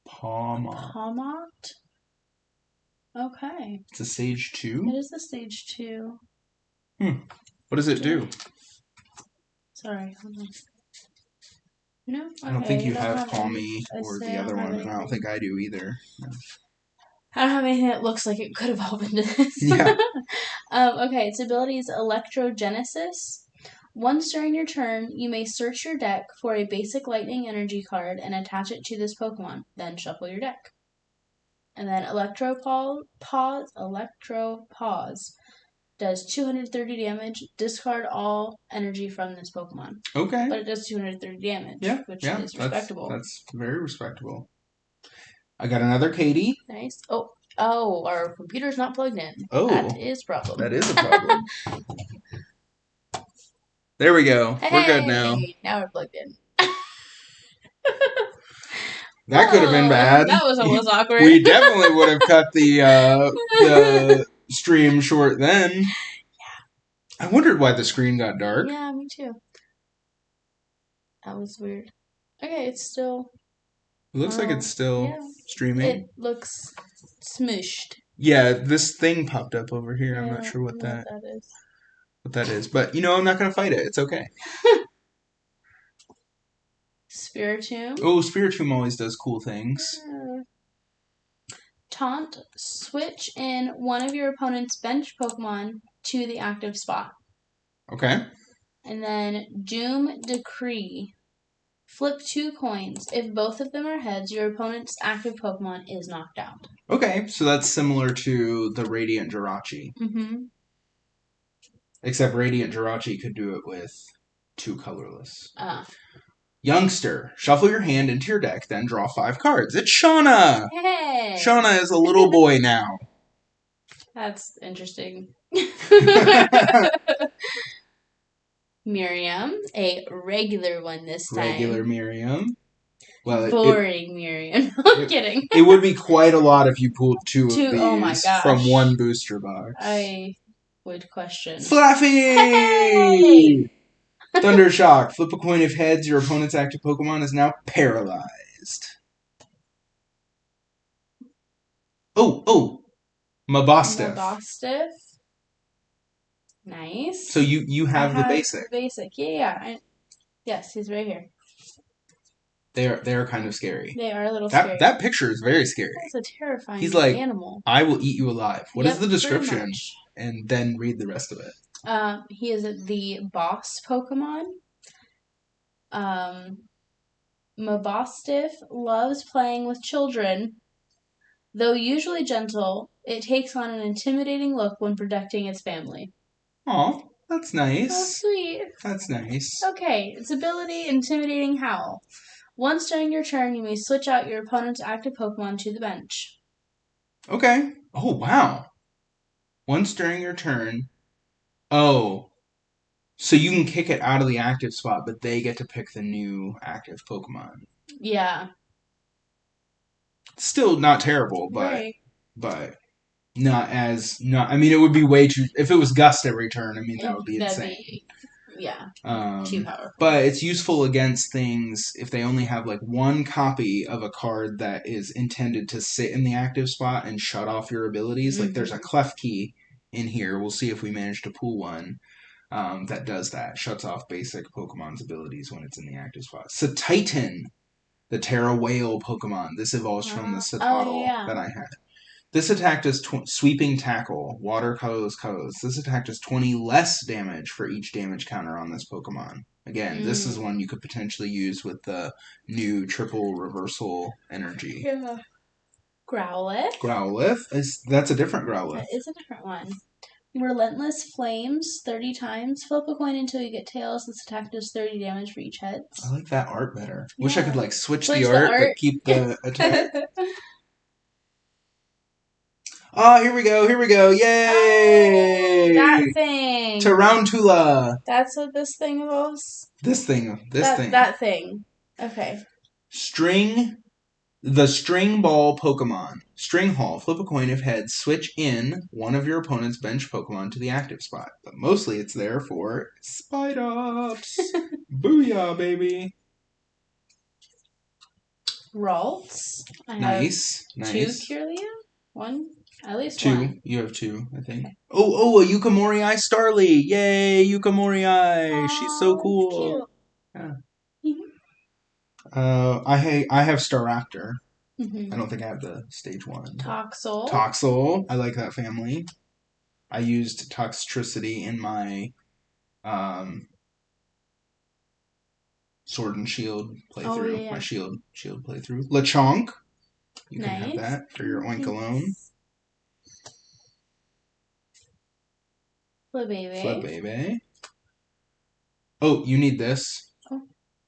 Palmot? Okay. It's a Stage 2? It is a Stage 2. What does it do? Sorry, hold on. No? Okay, I don't think you have Palmy or the other one, and I don't think I do either. No. I don't have anything that looks like it could evolve into this. Yeah. Okay, its ability is Electrogenesis. Once during your turn, you may search your deck for a basic lightning energy card and attach it to this Pokemon. Then shuffle your deck. And then Electropause does 230 damage. Discard all energy from this Pokemon. Okay. But it does 230 damage, which is respectable. That's very respectable. I got another Katie. Nice. Oh, our computer's not plugged in. Oh. That is a problem. That is a problem. There we go. Hey, we're good now. Now we're plugged in. That could have been bad. That was almost awkward. We definitely would have cut the stream short then. Yeah. I wondered why the screen got dark. Yeah, me too. That was weird. Okay, it's still... It looks like it's still streaming. It looks smooshed. Yeah, this thing popped up over here. I'm not sure what that is. But, I'm not going to fight it. It's okay. Spiritomb. Oh, Spiritomb always does cool things. Taunt. Switch in one of your opponent's bench Pokemon to the active spot. Okay. And then Doom Decree. Flip 2 coins. If both of them are heads, your opponent's active Pokemon is knocked out. Okay, so that's similar to the Radiant Jirachi. Mm-hmm. Except Radiant Jirachi could do it with 2 colorless. Youngster. Shuffle your hand into your deck, then draw 5 cards. It's Shauna! Hey! Shauna is a little boy now. That's interesting. Miriam, a regular one this time. Regular Miriam. Well, Boring, Miriam. I'm kidding. It would be quite a lot if you pulled two of these Oh my gosh. from one booster box. I would question. Fluffy! Hey! Thunder Shock. Flip a coin if heads. Your opponent's active Pokemon is now paralyzed. Oh! Mabostiff. Nice. So you have the basic. The basic. Yeah. Yes, he's right here. They are kind of scary. They are a little scary. That picture is very scary. That's a terrifying He's like, animal. I will eat you alive. What is the description? And then read the rest of it. He is the boss Pokemon. Mabostiff loves playing with children. Though usually gentle, it takes on an intimidating look when protecting its family. Aw, that's nice. Oh, sweet. That's nice. Okay, its ability, Intimidating Howl. Once during your turn, you may switch out your opponent's active Pokemon to the bench. Okay. Oh, wow. Once during your turn. Oh. So you can kick it out of the active spot, but they get to pick the new active Pokemon. Yeah. Still not terrible, but not. I mean, it would be way too. If it was Gust every turn, I mean, that would be insane. Too powerful. But it's useful against things if they only have like one copy of a card that is intended to sit in the active spot and shut off your abilities. Like there's a Klefki in here. We'll see if we manage to pull one that does that. Shuts off basic Pokemon's abilities when it's in the active spot. Titan, the Terra Whale Pokemon. This evolves from the Citadel that I had. This attack does Sweeping Tackle. Water colors. This attack does 20 less damage for each damage counter on this Pokemon. Again, this is one you could potentially use with the new triple reversal energy. Yeah. Growlithe. That's a different Growlithe. That is a different one. Relentless Flames 30 times. Flip a coin until you get tails. This attack does 30 damage for each heads. I like that art better. Yeah. Wish I could switch the art but keep the attack. Oh, here we go. Yay! Oh, that thing. Tarantula. That's what this thing involves? This thing. That thing. Okay. The String Ball Pokemon. String Hall. Flip a coin if heads. Switch in one of your opponent's bench Pokemon to the active spot. But mostly it's there for Spidops. Booyah, baby. Ralts. Nice. 2 Kirlia? 1? At least 2. 1. You have 2, I think. Okay. Oh, a Yukamori-Eye Starly. Yay, Yukamori-Eye. She's so cool. Cute. Yeah. I have Staraptor. I don't think I have the stage 1. Toxel. I like that family. I used Toxtricity in my Sword and Shield playthrough. Oh, yeah. My Shield playthrough. Lechonk. You can have that for your Oinkologne. Flabébé. Oh, you need this.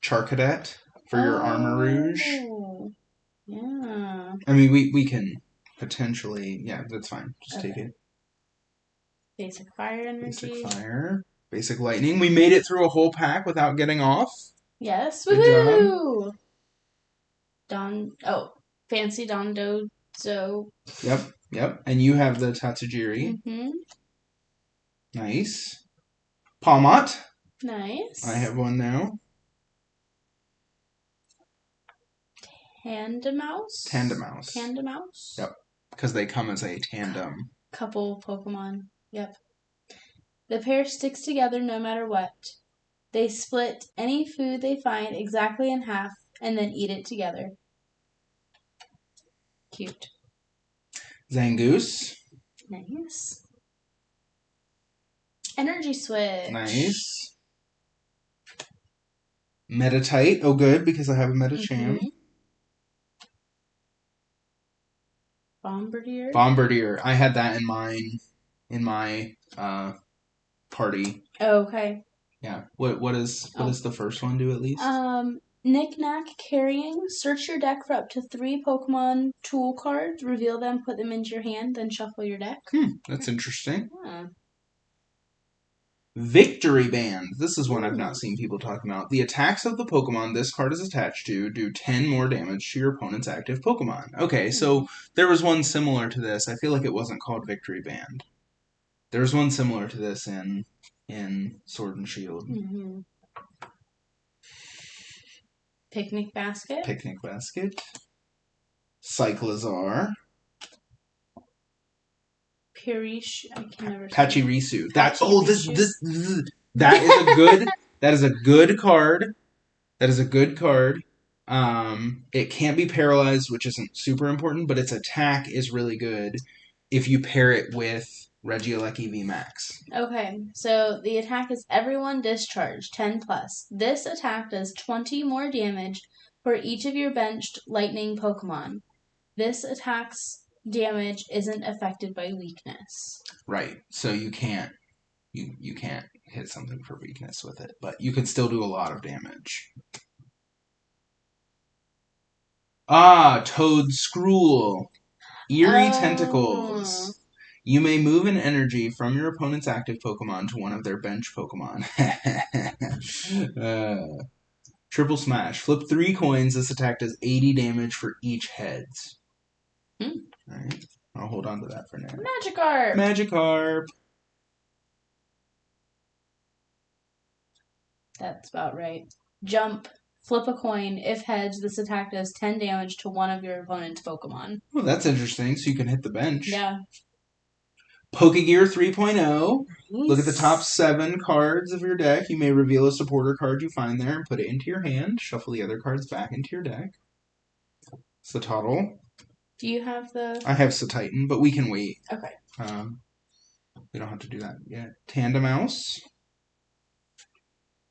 Charcadet for your Armarouge. Yeah. I mean, we can potentially... Yeah, that's fine. Just take it. Basic Fire Energy. Basic Fire. Basic Lightning. We made it through a whole pack without getting off. Yes. Woohoo! Fancy Dondozo. Yep. And you have the Tatsujiri. Nice. Palmot. Nice. I have one now. Tandemaus. Yep. Because they come as a tandem. Couple Pokemon. Yep. The pair sticks together no matter what. They split any food they find exactly in half and then eat it together. Cute. Zangoose. Nice. Energy Switch. Nice. Metatite. Oh, good, because I have a Metacham. Bombardier. I had that in my party. Oh, okay. Yeah. What does the first one do at least? Knick-Knack Carrying. Search your deck for up to 3 Pokemon tool cards. Reveal them, put them into your hand, then shuffle your deck. That's interesting. Yeah. Victory Band. This is one I've not seen people talking about. The attacks of the Pokemon this card is attached to do 10 more damage to your opponent's active Pokemon. Okay, so there was one similar to this. I feel like it wasn't called Victory Band. There was one similar to this in Sword and Shield. Mm-hmm. Picnic Basket. Picnic Basket. Cyclizar. Pirish. I can never say. Pachirisu. That is a good. That is a good card. That is a good card. It can't be paralyzed, which isn't super important, but its attack is really good if you pair it with Regieleki V Max. Okay, so the attack is everyone discharge 10 plus. This attack does 20 more damage for each of your benched lightning Pokemon. This attack's damage isn't affected by weakness. Right. So you can't hit something for weakness with it, but you can still do a lot of damage. Toad Scrool. Eerie Tentacles. You may move an energy from your opponent's active Pokemon to one of their bench Pokemon. Triple Smash. Flip 3 coins. This attack does 80 damage for each heads. Alright. I'll hold on to that for now. Magikarp. Magikarp. That's about right. Jump. Flip a coin. If heads, this attack does 10 damage to one of your opponent's Pokemon. Well, that's interesting. So you can hit the bench. Yeah. Pokegear 3.0. Nice. Look at the top 7 cards of your deck. You may reveal a supporter card you find there and put it into your hand. Shuffle the other cards back into your deck. Satotl. Do you have the... I have Satitan, but we can wait. Okay. We don't have to do that yet. Tandemouse.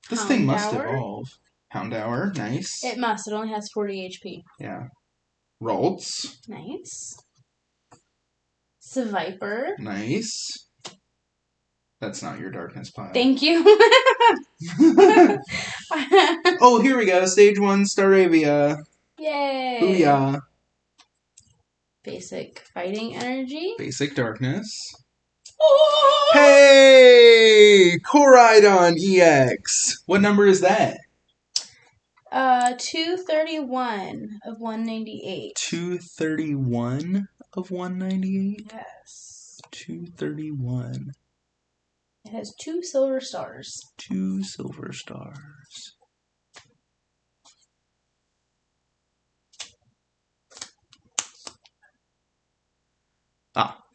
This thing must evolve. Houndour, nice. It must. It only has 40 HP. Yeah. Ralts. Nice. Seviper. Nice. That's not your darkness pile. Thank you. Oh, here we go. Stage 1, Staravia. Yay. Booyah. Basic fighting energy. Basic darkness. Oh! Hey! Koraidon EX. What number is that? 231 of 198. 231 of 198? Yes. 231. It has 2 silver stars. 2 silver stars.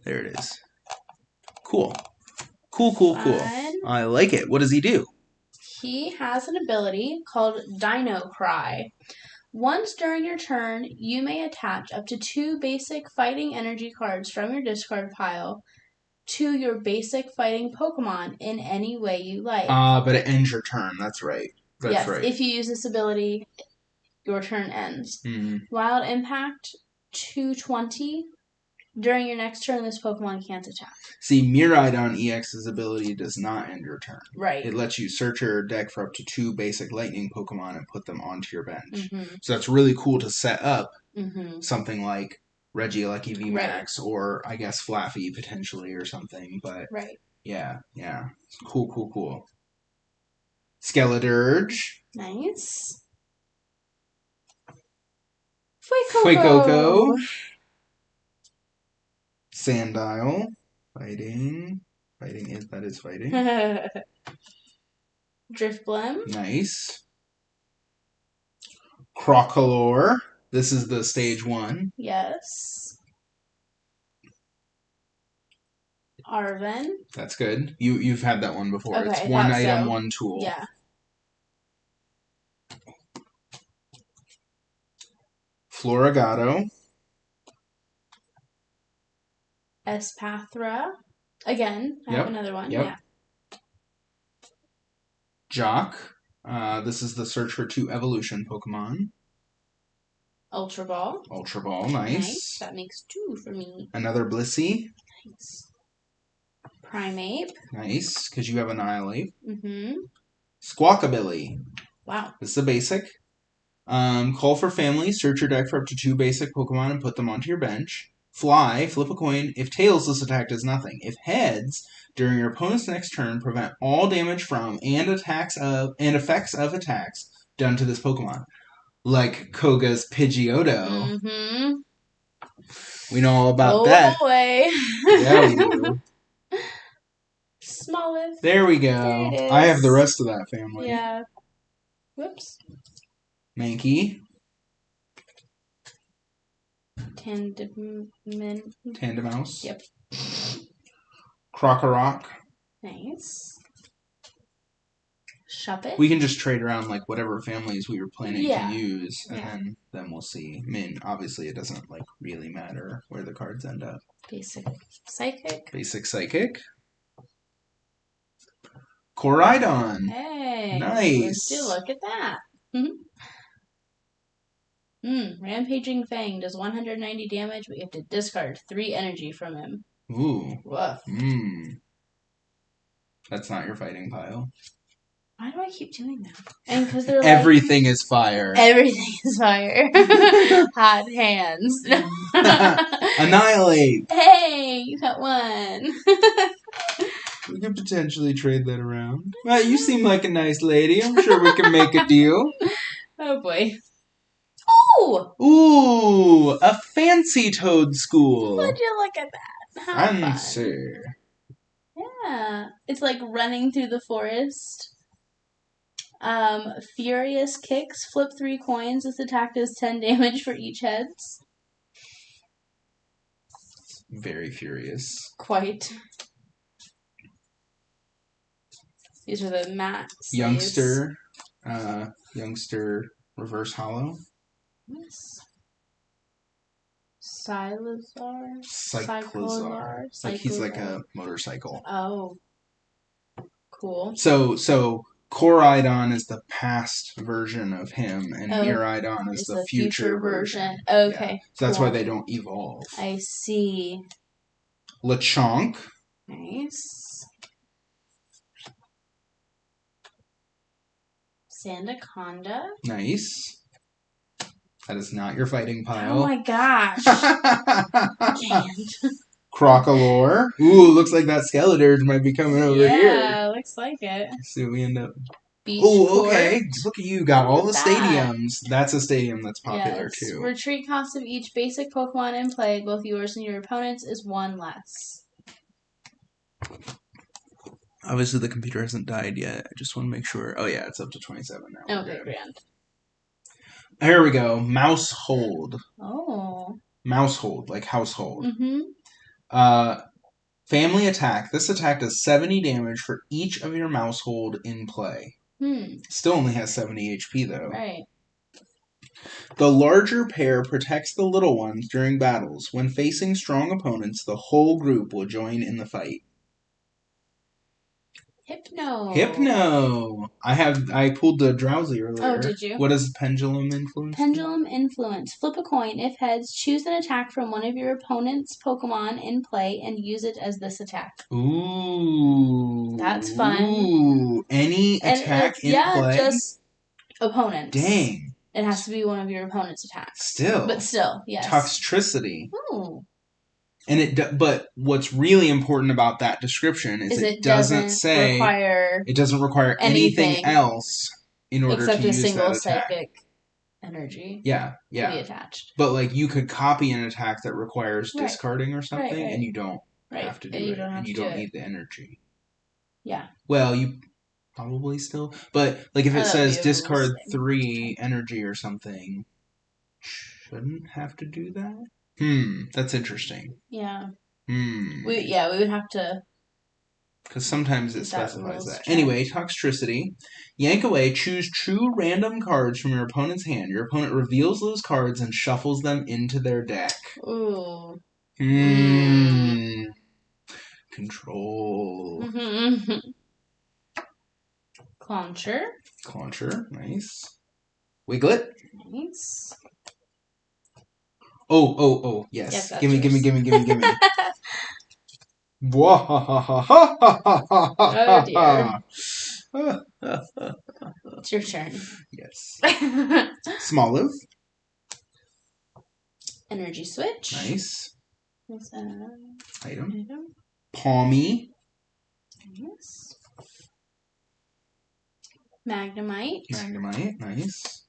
There it is. Cool. Cool. I like it. What does he do? He has an ability called Dino Cry. Once during your turn, you may attach up to 2 basic fighting energy cards from your discard pile to your basic fighting Pokemon in any way you like. But it ends your turn. That's right. Yes, if you use this ability, your turn ends. Wild Impact 220. During your next turn, this Pokemon can't attack. See, Miraidon EX's ability does not end your turn. Right. It lets you search your deck for up to 2 basic lightning Pokemon and put them onto your bench. So that's really cool to set up something like Regieleki V Max or, I guess, Flaffy potentially or something. But yeah. Cool. Skeledirge. Nice. Fuecoco. Sandile. Fighting. That is fighting. Drifblim. Nice. Crocolore. This is the stage 1. Yes. Arven. That's good. You've had that one before. Okay, it's 1 item, 1 tool. Yeah. Floragato. Espathra. Again, I have another one. Yeah. Jock. This is the search for 2 evolution Pokemon. Ultra Ball. Nice. That makes 2 for me. Another Blissey. Nice. Primeape. Nice, because you have Annihilate. Squawkabilly. Wow. This is a basic. Call for family. Search your deck for up to 2 basic Pokemon and put them onto your bench. Fly, flip a coin. If tails, this attack does nothing. If heads, during your opponent's next turn, prevent all damage from and effects of attacks done to this Pokemon. Like Koga's Pidgeotto. Mm-hmm. We know all about Oh that. boy. Yeah, we do. Smallest. There we go. There it is. I have the rest of that family. Yeah. Whoops. Mankey. Tandemaus. Yep. Yep. Crocorock. Nice. Shuppet. We can just trade around like whatever families we were planning Yeah. to use, and Yeah. then we'll see. I mean, obviously, it doesn't like really matter where the cards end up. Basic Psychic. Basic Psychic. Koraidon. Hey. Nice. Look at that. Rampaging Fang does 190 damage, but you have to discard 3 energy from him. Ooh. Woof. That's not your fighting pile. Why do I keep doing that? And because they're everything is fire. Everything is fire. Hot hands. Annihilate. Hey, you got one. We could potentially trade that around. Well, you seem like a nice lady. I'm sure we can make a deal. Oh boy. Ooh! Ooh, a fancy toad school. Would you look at that? How fancy. Fun. Yeah. It's like running through the forest. Furious Kicks. Flip 3 coins. This attack does 10 damage for each heads. Very furious. Quite. These are the matte sleeves. Youngster reverse hollow. Yes. Cyclozar. Like he's like a motorcycle. Oh. Cool. So Koraidon is the past version of him, and Miraidon is the future version. Okay. Yeah. So that's why they don't evolve. I see. Lechonk. Nice. Sandaconda. Nice. That is not your fighting pile. Oh my gosh. I can't. Crocalor. Ooh, looks like that Skeledirge might be coming over here. Yeah, looks like it. Let's see what we end up. Oh, okay. Look at you. Got all the stadiums. That's a stadium that's popular too. Retreat cost of each basic Pokemon in play, both yours and your opponent's, is 1 less. Obviously, the computer hasn't died yet. I just want to make sure. Oh, yeah, it's up to 27 now. Okay, grand. Here we go. Mousehold. Oh. Mousehold, like household. Mm-hmm. Family attack. This attack does 70 damage for each of your Mousehold in play. Still only has 70 HP, though. Right. The larger pair protects the little ones during battles. When facing strong opponents, the whole group will join in the fight. Hypno. I pulled the Drowsy earlier. Oh, did you? What is Pendulum Influence? Pendulum Influence. Flip a coin. If heads, choose an attack from one of your opponent's Pokemon in play and use it as this attack. Ooh. That's fun. Ooh. Any attack in play? Yeah, just opponents. Dang. It has to be one of your opponent's attacks. But still, yes. Toxtricity. Ooh. And but what's really important about that description is it doesn't require anything else in order to use that attack. Except a single psychic energy. Yeah. To be attached. But like you could copy an attack that requires discarding or something, and you don't have to do it, and you don't need the energy. Yeah. Well, you probably still, but like if it says discard 3 energy or something, shouldn't have to do that. That's interesting. Yeah. We would have to. Because sometimes it specifies that. Anyway, Toxtricity. Yank away, choose 2 random cards from your opponent's hand. Your opponent reveals those cards and shuffles them into their deck. Ooh. Control. Clauncher, nice. Wiglet. Nice. Oh, yes. Gimme. Oh dear. It's your turn. Yes. Smoliv. Energy switch. Nice. What's that? Item. Palmy. Yes. Magnemite. Magnemite. Nice.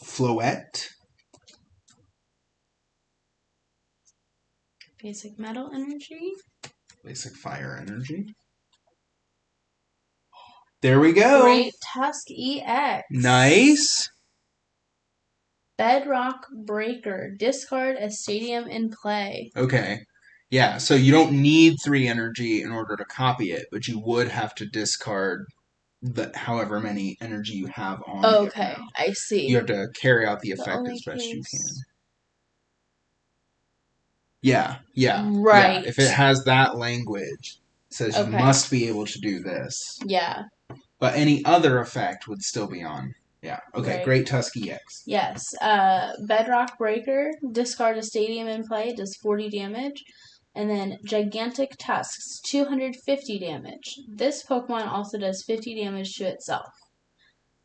Floette. Basic metal energy. Basic fire energy. There we go. Great Tusk EX. Nice. Bedrock Breaker. Discard a stadium in play. Okay. Yeah, so you don't need 3 energy in order to copy it, but you would have to discard the however many energy you have on it. Okay, I see. You have to carry out the effect as best you can. Yeah. Right. Yeah. If it has that language, it says you must be able to do this. Yeah. But any other effect would still be on. Yeah. Okay, Right. Great Tusk EX. Yes. Bedrock Breaker. Discard a stadium in play. Does 40 damage. And then Gigantic Tusks. 250 damage. This Pokemon also does 50 damage to itself.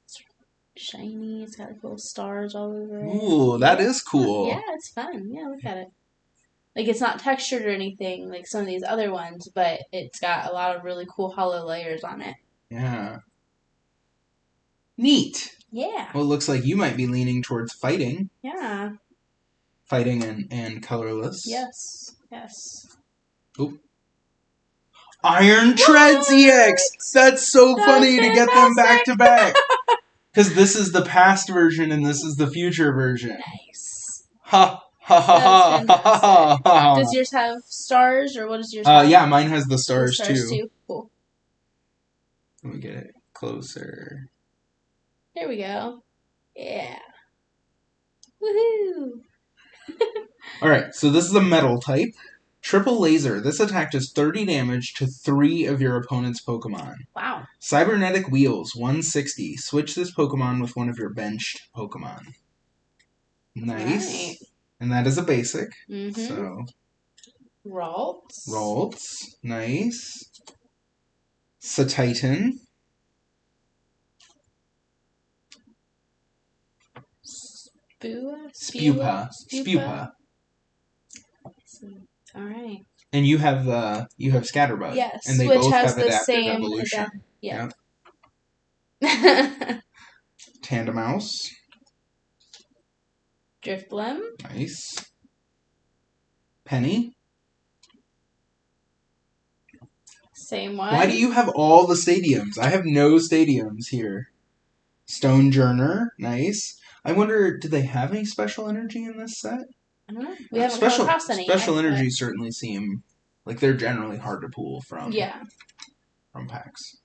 It's shiny. It's got like little stars all over it. Ooh, that is cool. Yeah, it's fun. Yeah, look at it. Like, it's not textured or anything like some of these other ones, but it's got a lot of really cool hollow layers on it. Yeah. Neat. Yeah. Well, it looks like you might be leaning towards fighting. Yeah. Fighting and colorless. Yes. Oop. Iron Treads EX! That's so funny to get them back to back. Because this is the past version and this is the future version. Nice. Ha ha ha ha ha. Does yours have stars or what does yours have? Yeah, mine has the stars too. Cool. Let me get it closer. There we go. Yeah. Woohoo! Alright, so this is a metal type. Triple Laser. This attack does 30 damage to 3 of your opponent's Pokemon. Wow. Cybernetic Wheels, 160. Switch this Pokemon with one of your benched Pokemon. Nice. Right. And that is a basic. Mm-hmm. So. Ralts. Nice. Satitan. Spupa. All right. And you have Scatterbug. Yes, and they which both has have the adaptive same evolution. Yep. Tandemouse. Drifblim. Nice. Penny. Same one. Why do you have all the stadiums? I have no stadiums here. Stonejourner. Nice. I wonder, do they have any special energy in this set? I don't know. We haven't come across any. Special energies certainly seem like they're generally hard to pull from. Yeah. From packs.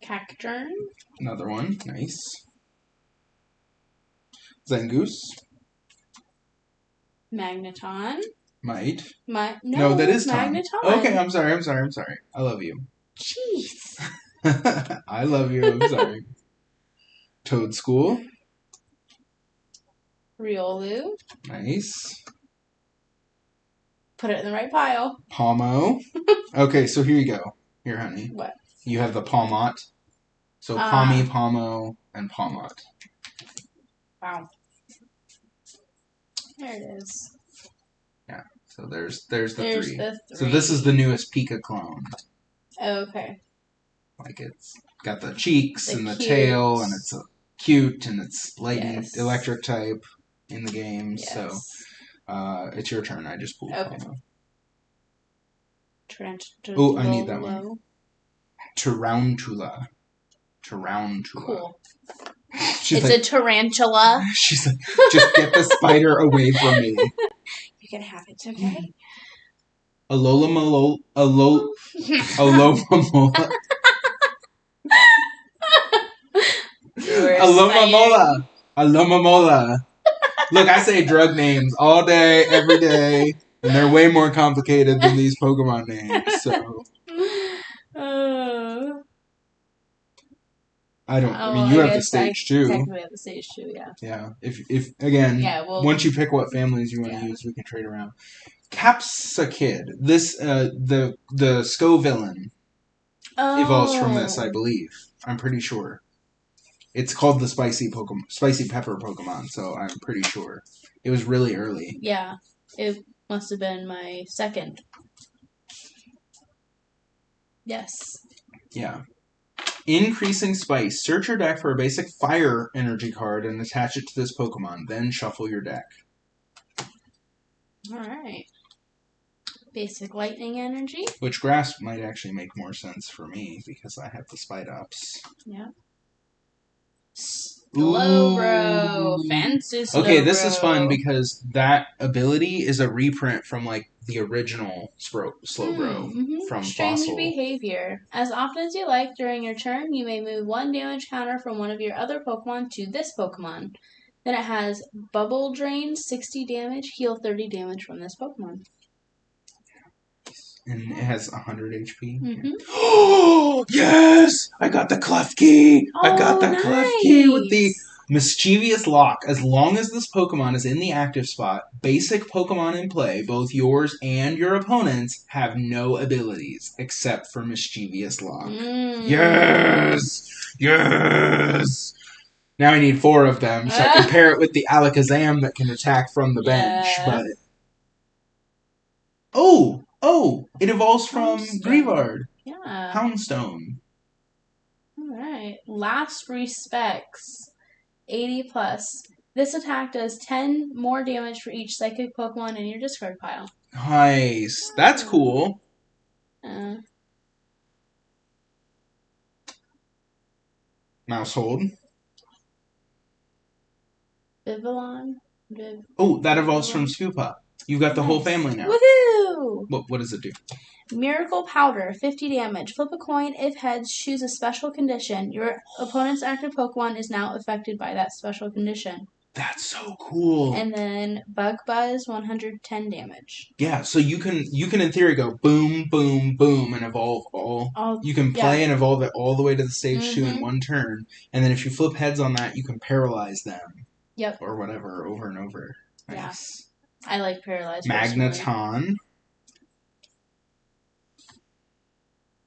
Cacturn. Another one. Nice. Zangoose. Magneton. Might. No, that is Magneton. Tom. Okay, I'm sorry. I love you. Jeez. I love you. I'm sorry. Toadschool. Riolu. Nice. Put it in the right pile. Palmo. Okay, so here you go. Here, honey. What? You have the Palmot. So Palmy, Palmo, and Palmot. Wow. There it is. Yeah. So there's the three. The 3. So this is the newest Pika clone. Oh, okay. Like it's got the cheeks and the tail, and it's cute, and it's lightning, electric type in the game. Yes. So it's your turn. I just pulled Palmo. Oh, I need that one. Tarantula. Cool. She's it's a tarantula. She's like, just get the spider away from me. You can have it, okay? Alomomola. Alomomola. Look, I say drug names all day, every day, and they're way more complicated than these Pokemon names, so. I mean, you have the stage too. Technically have the stage too, yeah. Yeah. If again, once you pick what families you want to use, we can trade around. Capsakid. This, the Scovillain evolves from this, I believe. I'm pretty sure. It's called the spicy pepper Pokemon, so I'm pretty sure. It was really early. Yeah. Must have been my second. Yes. Yeah. Increasing Spice. Search your deck for a basic fire energy card and attach it to this Pokemon. Then shuffle your deck. Alright. Basic lightning energy. Which grass might actually make more sense for me because I have the Spite-Ups. Yeah. Slowbro. Fancy Slowbro. Okay, this is fun because that ability is a reprint from like the original Slowbro from Strange Fossil. behavior. As often as you like during your turn, you may move one damage counter from one of your other Pokemon to this Pokemon. Then it has Bubble Drain, 60 damage, heal 30 damage from this Pokemon. And it has 100 HP. Mm-hmm. Oh, yes! I got the Klefki! I got the nice. Klefki with the Mischievous Lock. As long as this Pokemon is in the active spot, basic Pokemon in play, both yours and your opponent's, have no abilities except for Mischievous Lock. Yes! Yes! Now I need 4 of them, so I can pair it with the Alakazam that can attack from the bench, but... Oh! It evolves from Greavard. Yeah. Houndstone. Alright. Last Respects. 80 plus. This attack does 10 more damage for each psychic Pokemon in your discard pile. Nice. That's cool. Mousehold. Vivillon. That evolves from Spupa. You've got the whole family now. Woohoo! What does it do? Miracle Powder, 50 damage. Flip a coin. If heads, choose a special condition. Your opponent's active Pokemon is now affected by that special condition. That's so cool. And then Bug Buzz, 110 damage. Yeah, so you can in theory go boom, boom, boom, and evolve all. You can play and evolve it all the way to the stage 2 in one turn, and then if you flip heads on that, you can paralyze them. Yep. Or whatever, over and over. Nice. Yeah. I like paralyzed. Magneton.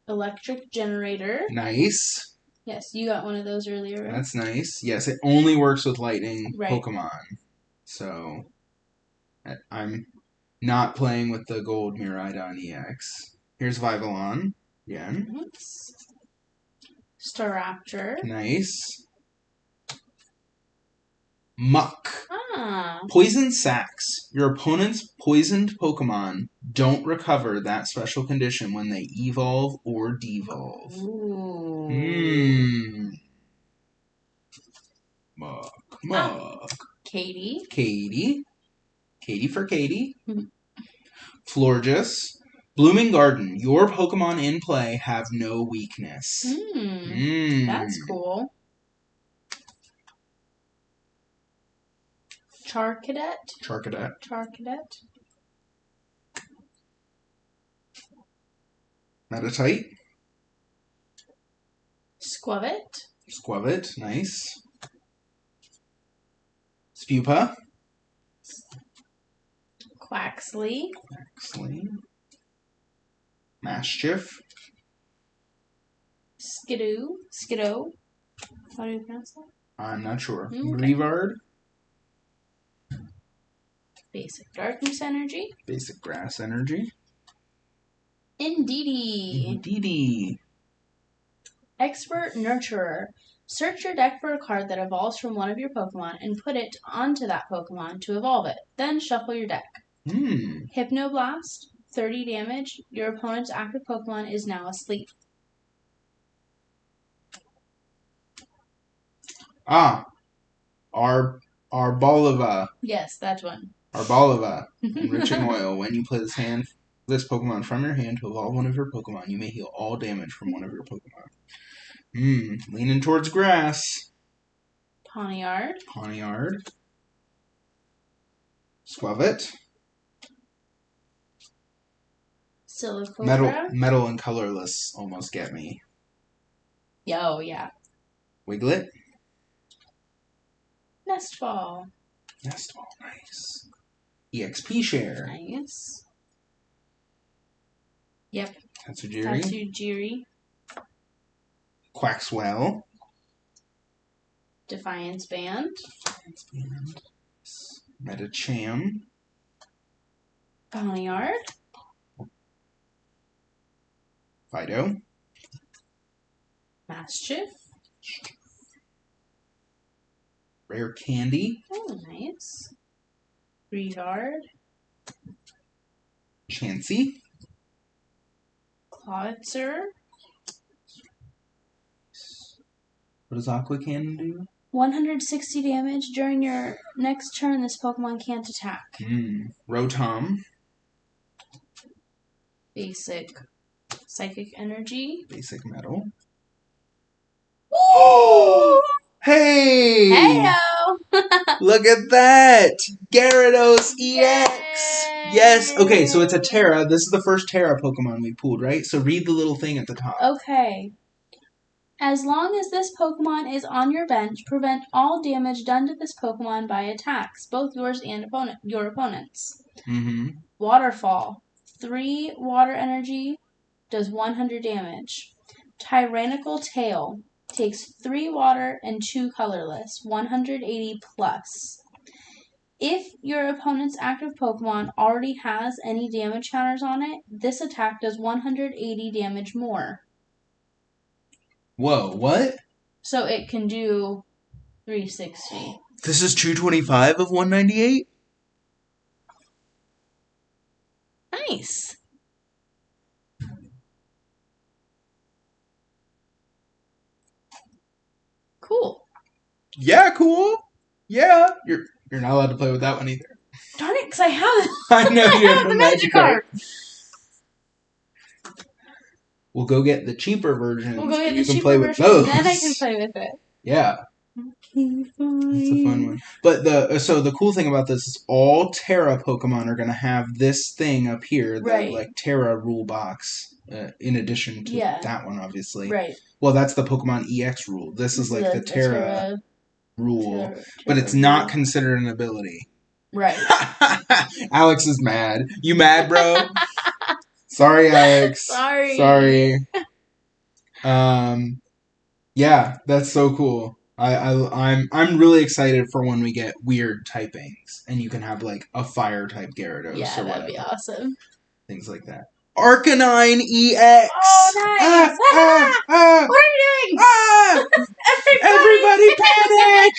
Electric Generator. Nice. Yes, you got one of those earlier, right? That's nice. Yes, it only works with lightning Pokemon. So, I'm not playing with the gold Miraidon EX. Here's Vivillon. Again. Nice. Staraptor. Nice. Muck. Ah. Poison Sacs. Your opponent's poisoned Pokemon don't recover that special condition when they evolve or devolve. Ooh. Muck. Katie. Katie for Katie. Florges. Blooming Garden. Your Pokemon in play have no weakness. That's cool. Charcadet. Meditite. Squavit. Nice. Spupa. Quaxley. Maschiff. Skiddo. How do you pronounce that? I'm not sure. Greavard. Basic Darkness Energy. Basic Grass Energy. Indeedee. Expert Nurturer. Search your deck for a card that evolves from one of your Pokemon and put it onto that Pokemon to evolve it. Then shuffle your deck. Hypnoblast, 30 damage. Your opponent's active Pokemon is now asleep. Arboliva. Yes, that one. Arboliva. Enriching Oil. When you play this Pokemon from your hand to evolve one of your Pokemon, you may heal all damage from one of your Pokemon. Leaning towards grass. Pawniard. Squavit. Silicobra. Metal and colorless almost get me. Oh, yeah. Wiglet. Nestball. Nice. EXP share. Nice. Yep. Tatsujiri. Quaxwell. Defiance Band. Medicham. Ponyard. Fido. Mischief. Rare Candy. Oh, nice. Regard. Chansey. Clawitzer. What does Aqua Cannon do? 160 damage. During your next turn, this Pokemon can't attack. Rotom. Basic Psychic Energy. Basic Metal. Woo! Hey! Heyo! Look at that! Gyarados EX! Yay! Yes! Okay, so it's a Terra. This is the first Terra Pokemon we pulled, right? So read the little thing at the top. Okay. As long as this Pokemon is on your bench, prevent all damage done to this Pokemon by attacks, both yours and your opponent's. Waterfall. 3 water energy, does 100 damage. Tyrannical Tail. Takes 3 water and 2 colorless, 180 plus. If your opponent's active Pokemon already has any damage counters on it, this attack does 180 damage more. Whoa, what? So it can do 360. This is 225 of 198? Nice. Cool. Yeah, cool. Yeah. You're not allowed to play with that one either. Darn it, because I have it. I know you have the Magikarp. We'll go get the cheaper version. We'll go get you the can cheaper play with version, those. then I can play with it. Yeah. It's a fun one. But the cool thing about this is all Terra Pokemon are going to have this thing up here, the like Terra rule box, in addition to that one, obviously. Right. Well, that's the Pokemon EX rule. This is like the Terra rule, but it's not considered an ability. Right. Alex is mad. You mad, bro? Sorry, Alex. Sorry. Yeah, that's so cool. I'm really excited for when we get weird typings and you can have like a fire type Gyarados. Yeah, that'd be awesome. Things like that. Arcanine EX. Oh, nice! What are you doing? Everybody panic!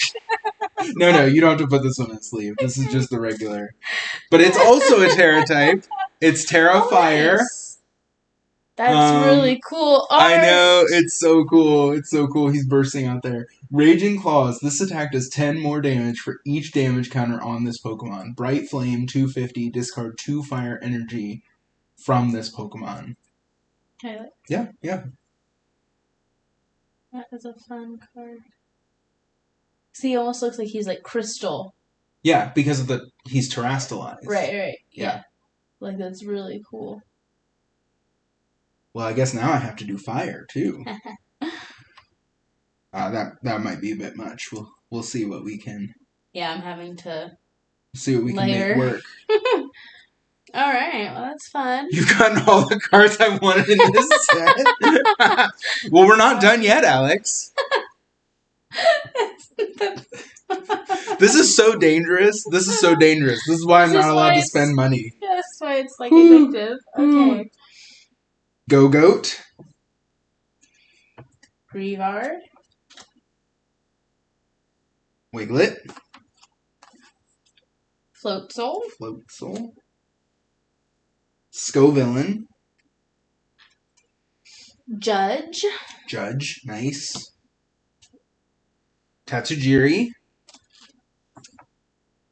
No, you don't have to put this on his sleeve. This is just the regular. But it's also a Terra type. It's Terra Fire. Nice. That's really cool. I know, it's so cool. It's so cool. He's bursting out there. Raging Claws. This attack does 10 more damage for each damage counter on this Pokemon. Bright Flame, 250. Discard 2 fire energy from this Pokemon. Okay. Yeah. That is a fun card. See, he almost looks like he's like crystal. Yeah, because of he's terastallized. Right. Yeah. Like, that's really cool. Well, I guess now I have to do fire too. That might be a bit much. We'll see what we can. Yeah, I'm having to see what we can make work. All right, well that's fun. You've gotten all the cards I wanted in this set. Well, we're not done yet, Alex. This is so dangerous. This is why I'm not allowed to spend money. Yeah, that's why it's like addictive. Okay. Go-Goat. Greavard. Wiglet. Floatzel. Scovillain. Judge. Nice. Tatsujiri.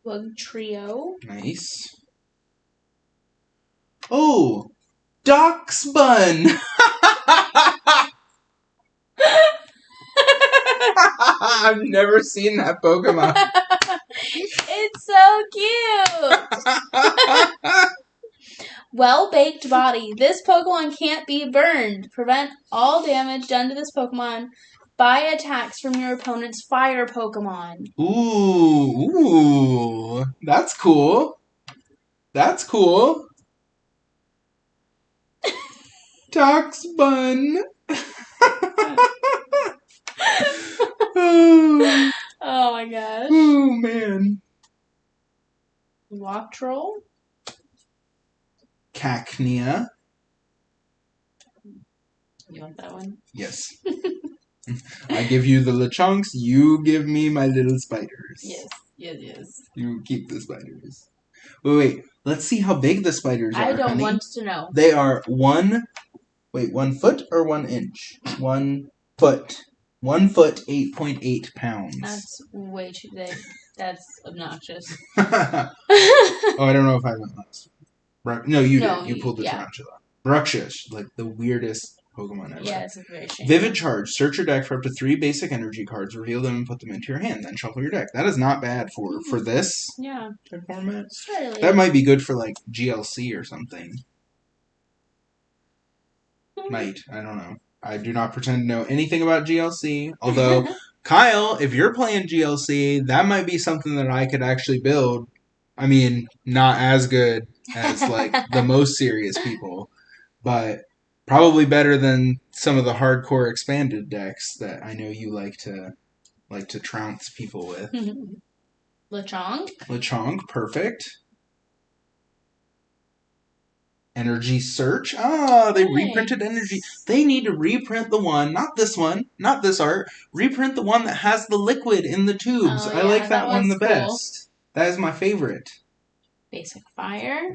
Bug Trio. Nice. Oh! Doxbun! I've never seen that Pokemon. It's so cute! Well-baked body. This Pokemon can't be burned. Prevent all damage done to this Pokemon by attacks from your opponent's fire Pokemon. Ooh. That's cool. Doxbun. Oh my gosh. Oh man. Walk Troll. Cacnea. You want that one? Yes. I give you the Lechonks, you give me my little spiders. Yes. You keep the spiders. Wait. Let's see how big the spiders are, I don't honey. want to know. They are 1 foot or 1 inch? 1 foot. 1 foot, 8.8 pounds. That's way too big. That's obnoxious. Oh, I don't know if I went last. No, you did. You pulled the tarantula. Bruxish, like the weirdest Pokemon ever. Yeah, it's very strange. Vivid Charge. Search your deck for up to 3 basic energy cards, reveal them, and put them into your hand. Then shuffle your deck. That is not bad for this type format. Surely. That might be good for like GLC or something. Might. I don't know. I do not pretend to know anything about GLC. Although, Kyle, if you're playing GLC, that might be something that I could actually build. I mean, not as good as like the most serious people, but probably better than some of the hardcore expanded decks that I know you like to trounce people with. Lechonk, perfect. Energy Search. They reprinted Energy. They need to reprint the one, not this one, not this art. Reprint the one that has the liquid in the tubes. I like that one the best. That is my favorite. Basic Fire,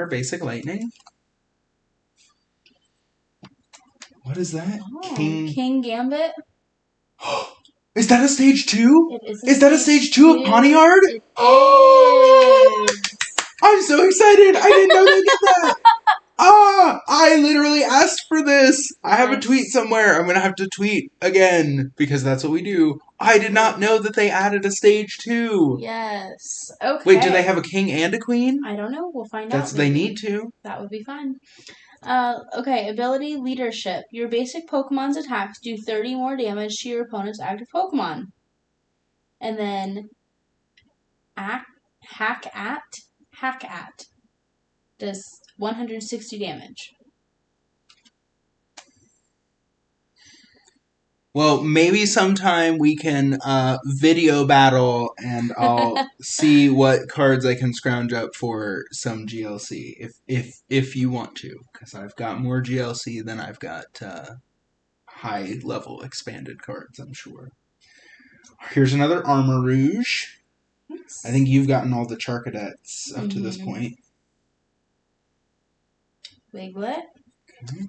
Basic Lightning. What is that? King Gambit. Is that a stage 2? Is that a stage 2 of Pawniard? It is. I'm so excited! I didn't know they did that! I literally asked for this! I have a tweet somewhere. I'm gonna have to tweet again, because that's what we do. I did not know that they added a stage 2. Yes. Okay. Wait, do they have a king and a queen? I don't know. We'll find out. They need to. That would be fun. Okay, ability Leadership. Your basic Pokemon's attacks do 30 more damage to your opponent's active Pokemon. And then Hack At does 160 damage. Well, maybe sometime we can video battle, and I'll see what cards I can scrounge up for some GLC, if you want to, because I've got more GLC than I've got high level expanded cards, I'm sure. Here's another Armor Rouge. I think you've gotten all the Charcadets up to this point. Wiglet. Okay.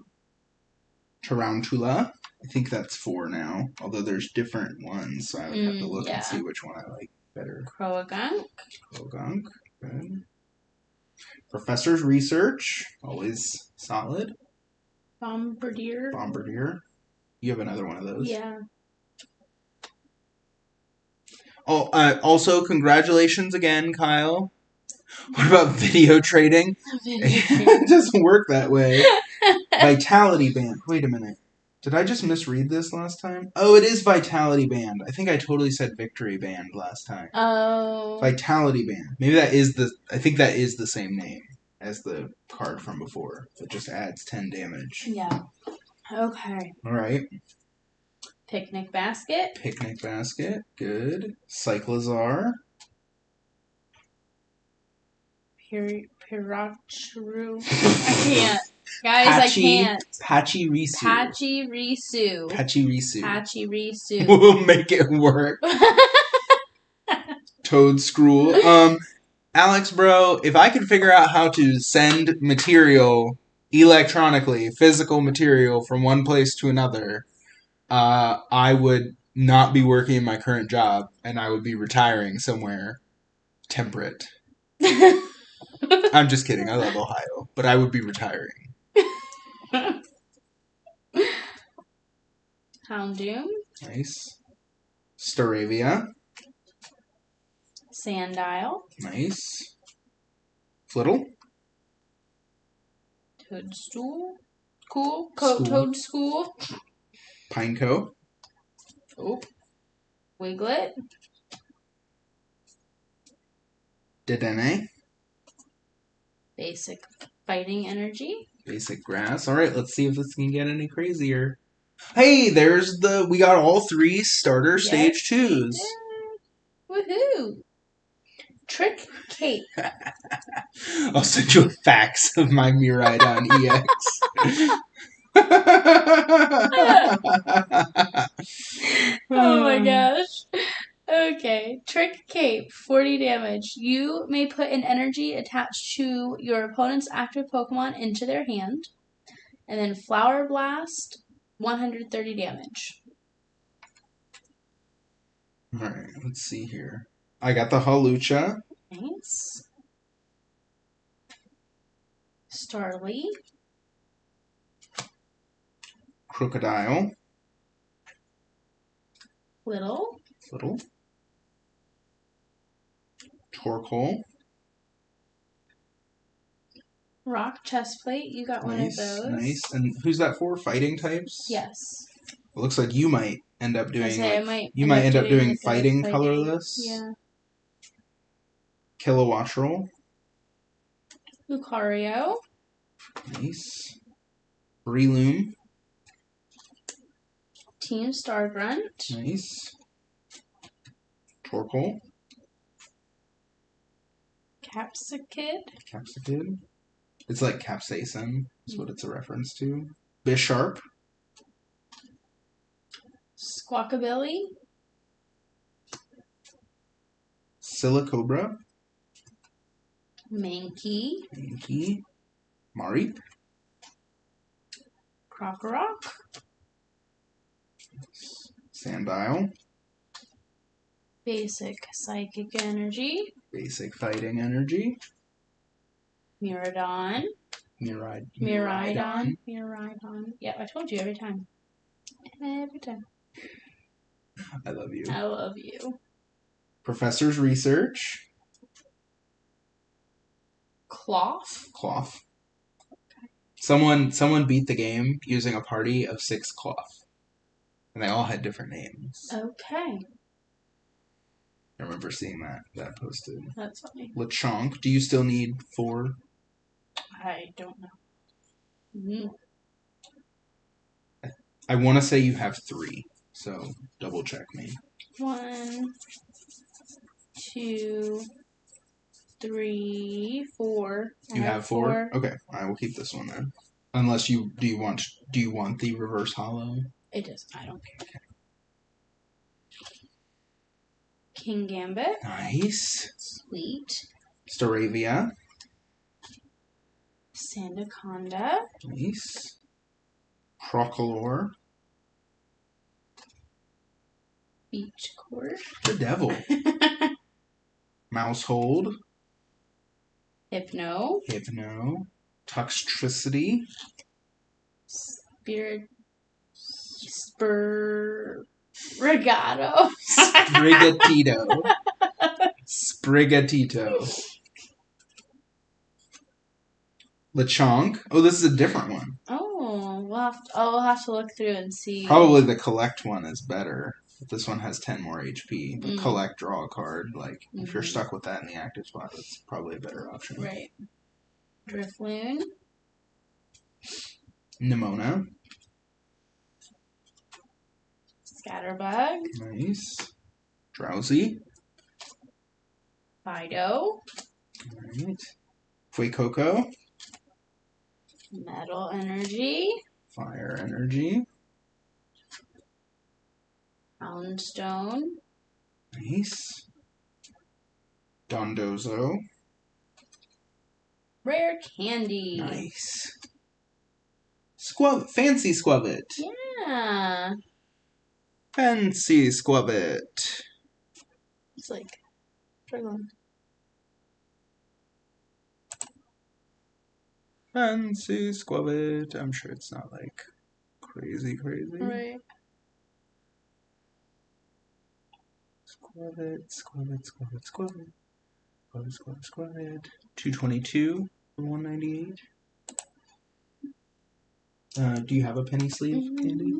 Tarantula. I think that's 4 now, although there's different ones, so I would have to look and see which one I like better. Croagunk. Good. Professor's Research, always solid. Bombardier. You have another one of those. Yeah. Oh, also, congratulations again, Kyle. What about video trading? It doesn't work that way. Vitality Band. Wait a minute. Did I just misread this last time? Oh, it is Vitality Band. I think I totally said Victory Band last time. Oh. Vitality Band. Maybe that is I think that is the same name as the card from before. It just adds 10 damage. Yeah. Okay. Alright. Picnic Basket. Good. Cyclizar. Pirachu. I can't. Guys, I can't. Pachirisu. Pachirisu. We'll make it work. Toadscruel. Alex, bro, if I could figure out how to send material electronically, physical material from one place to another, I would not be working in my current job, and I would be retiring somewhere temperate. I'm just kidding. I love Ohio, but I would be retiring. Houndoom. Nice. Staravia. Sandile. Nice. Flittle. Toadstool. Cool. Toadstool. Pineco. Oh. Wiglet. Dedenne. Basic Fighting Energy. Basic Grass. Alright, let's see if this can get any crazier. Hey, we got all 3 starter stage 2s. Woohoo! Trick Cape. I'll send you a fax of my Miraidon EX. Oh my gosh. Okay. Trick Cape, 40 damage. You may put an energy attached to your opponent's active Pokemon into their hand. And then Flower Blast, 130 damage. Alright, let's see here. I got the Hawlucha. Nice. Starly. Crocodile. Little. Torkoal. Rock Chestplate. You got one of those. Nice. And who's that for? Fighting types? Yes. It looks like you might end up doing You might end up doing like fighting colorless. Yeah. Kilowattrel. Lucario. Nice. Breloom. Team Stargrunt. Nice. Torkoal. Capsicid. It's like capsaicin, is what it's a reference to. Bisharp. Squawkabilly. Silicobra. Mankey. Mareep. Crocorock. Sandile. Basic Psychic Energy. Basic Fighting Energy. Miraidon. Miraidon. Yeah, I told you every time. Every time. I love you. I love you. Professor's Research. Cloth. Someone beat the game using a party of 6 cloth. And they all had different names. Okay. I remember seeing that posted. That's funny. Lechonk. Do you still need 4? I don't know. Mm-hmm. I want to say you have 3. So double check me. 1, 2, 3, 4. You have 4? Okay, I will keep this one then. Unless do you want the reverse hollow? It does. I don't care. King Gambit. Nice. Sweet. Staravia. Sandaconda. Nice. Crocolore. Beach Court. The Devil. Mousehold. Hypno. Tuxtricity. Regato. Sprigatito. Lechonk. Oh, this is a different one. Oh, we'll have to look through and see. Probably the collect one is better. But this one has 10 more HP. But collect, draw a card. If you're stuck with that in the active spot, that's probably a better option. Right. Drifloon. Nimona. Scatterbug. Nice. Drowsy. Fido. Alright. Fuecoco. Metal Energy. Fire Energy. Houndstone. Nice. Dondozo. Rare Candy. Nice. Fancy Squabbit. Yeah. Fancy Squabbit. It's like struggling. Fancy Squabbit. I'm sure it's not crazy. Right. Squabbit. 222 for 198. Do you have a penny sleeve, Candy?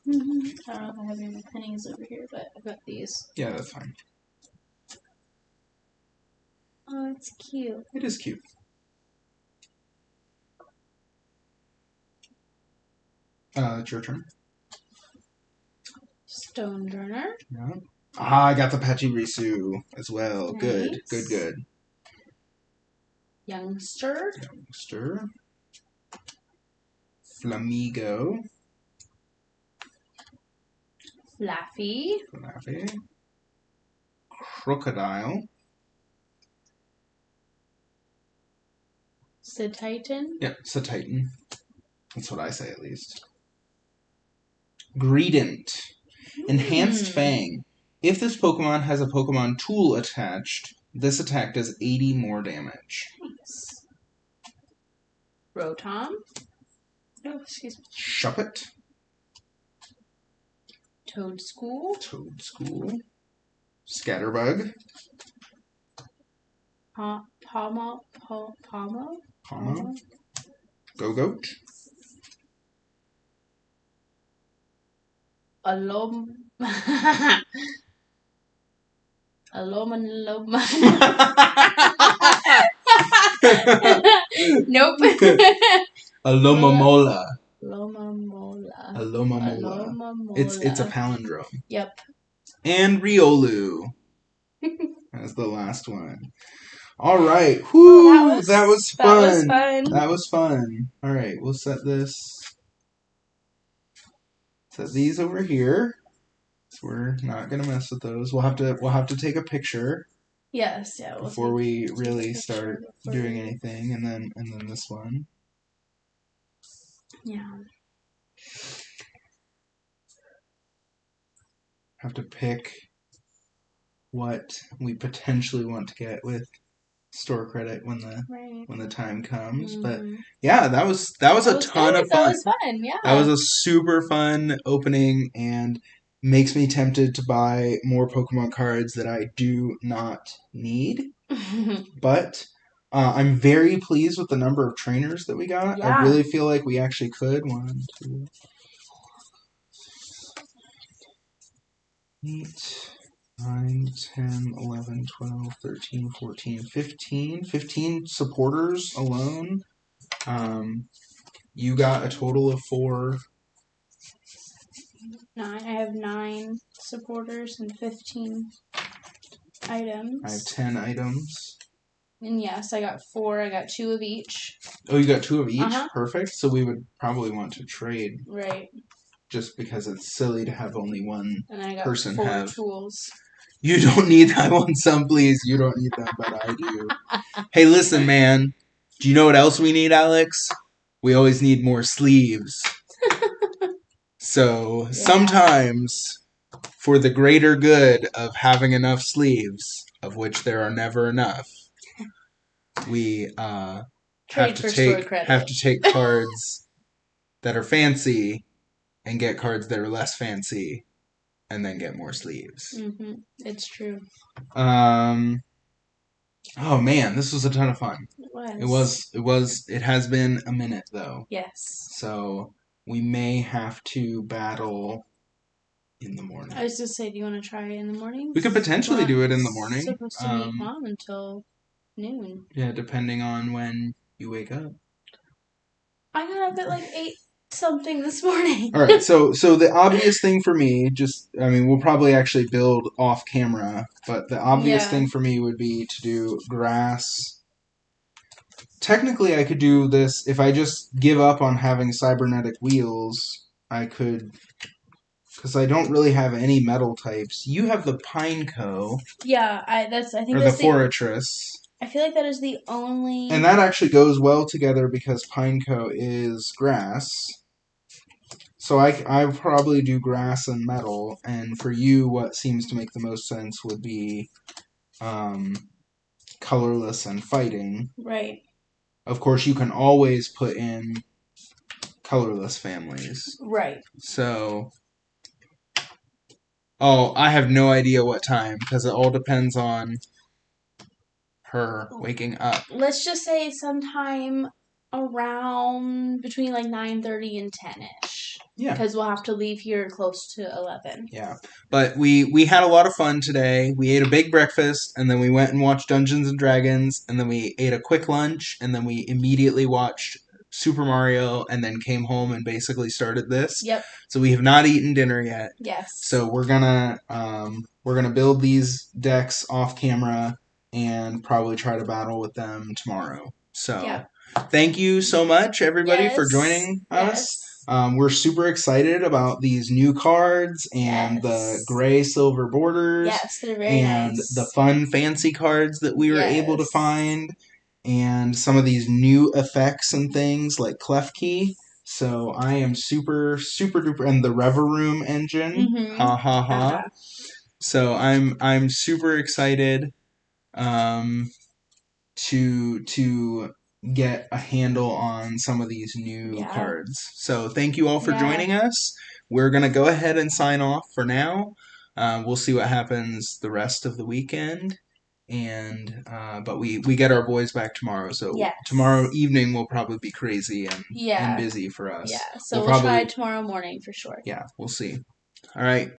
Mm-hmm. I don't know if I have any pennies over here, but I've got these. Yeah, that's fine. Oh, it's cute. It is cute. It's your turn. Stone Burner. Yeah. I got the Pachirisu as well. Nice. Good, good, good. Youngster. Youngster. Flamigo. Flaffy. Flaffy. Crocodile. Cetitan. Yep, Cetitan. That's what I say at least. Greedent. Enhanced Fang. If this Pokemon has a Pokemon tool attached, this attack does 80 more damage. Nice. Rotom. Oh, excuse me. Shuppet. Toadschool. Toadschool. Scatterbug. Palmo. Go-Goat. Nope. Alomomola. Alomomola. It's a palindrome. Yep. And Riolu. That's the last one. All right. Whoo! That was fun. That was fun. All right, we'll set these over here. So we're not gonna mess with those. We'll have to take a picture. Yes, yeah. Before we really start doing anything, and then this one. Yeah. Have to pick what we potentially want to get with store credit when the time comes. But yeah, that was a ton of fun. That was fun, yeah. That was a super fun opening and makes me tempted to buy more Pokemon cards that I do not need. But I'm very pleased with the number of trainers that we got. Yeah. I really feel like we actually could. 1, 2, 8, 9, 10, 11, 12, 13, 14, 15. 15 supporters alone. You got a total of 4. 9. I have 9 supporters and 15 items. I have 10 items. And yes, I got 4. I got 2 of each. Oh, you got 2 of each? Uh-huh. Perfect. So we would probably want to trade. Right. Just because it's silly to have only one and I got person 4 have. tools. You don't need that. I want some, please. You don't need them, but I do. Hey, listen, man. Do you know what else we need, Alex? We always need more sleeves. So sometimes, for the greater good of having enough sleeves, of which there are never enough, we have to take cards that are fancy and get cards that are less fancy, and then get more sleeves. Mm-hmm. It's true. Oh man, this was a ton of fun. It was. It has been a minute though. Yes. So we may have to battle in the morning. I was just say, do you want to try it in the morning? We could potentially do it in the morning. Supposed to meet Mom until noon. Yeah, depending on when you wake up. I got up at like 8 something this morning. All right, so the obvious thing for me, we'll probably actually build off camera, but the obvious thing for me would be to do grass. Technically, I could do this if I just give up on having cybernetic wheels. I could, because I don't really have any metal types. You have the Pineco. Yeah, I think or that's the Forretress. I feel like that is the only... And that actually goes well together because Pineco is grass. So I probably do grass and metal, and for you, what seems to make the most sense would be colorless and fighting. Right. Of course, you can always put in colorless families. Right. So... Oh, I have no idea what time, because it all depends on her waking up. Let's just say sometime around between like 9:30 and 10ish. Yeah. Because we'll have to leave here close to 11. Yeah. But we had a lot of fun today. We ate a big breakfast, and then we went and watched Dungeons & Dragons, and then we ate a quick lunch, and then we immediately watched Super Mario and then came home and basically started this. Yep. So we have not eaten dinner yet. Yes. So we're gonna build these decks off camera and probably try to battle with them tomorrow. So Yep. Thank you so much, everybody, for Yes. joining us. Yes. We're super excited about these new cards and the gray silver borders. Yes, they're very and nice. the fun fancy cards that we were able to find, and some of these new effects and things like Clef Key. So I am super duper, and the Rever Room engine. Ha ha ha. So I'm super excited to get a handle on some of these new cards. So thank you all for joining us. We're gonna go ahead and sign off for now. We'll see what happens the rest of the weekend, and but we get our boys back tomorrow. So tomorrow evening will probably be crazy and busy for us. Yeah, so we'll try tomorrow morning for sure. Yeah, we'll see. All right.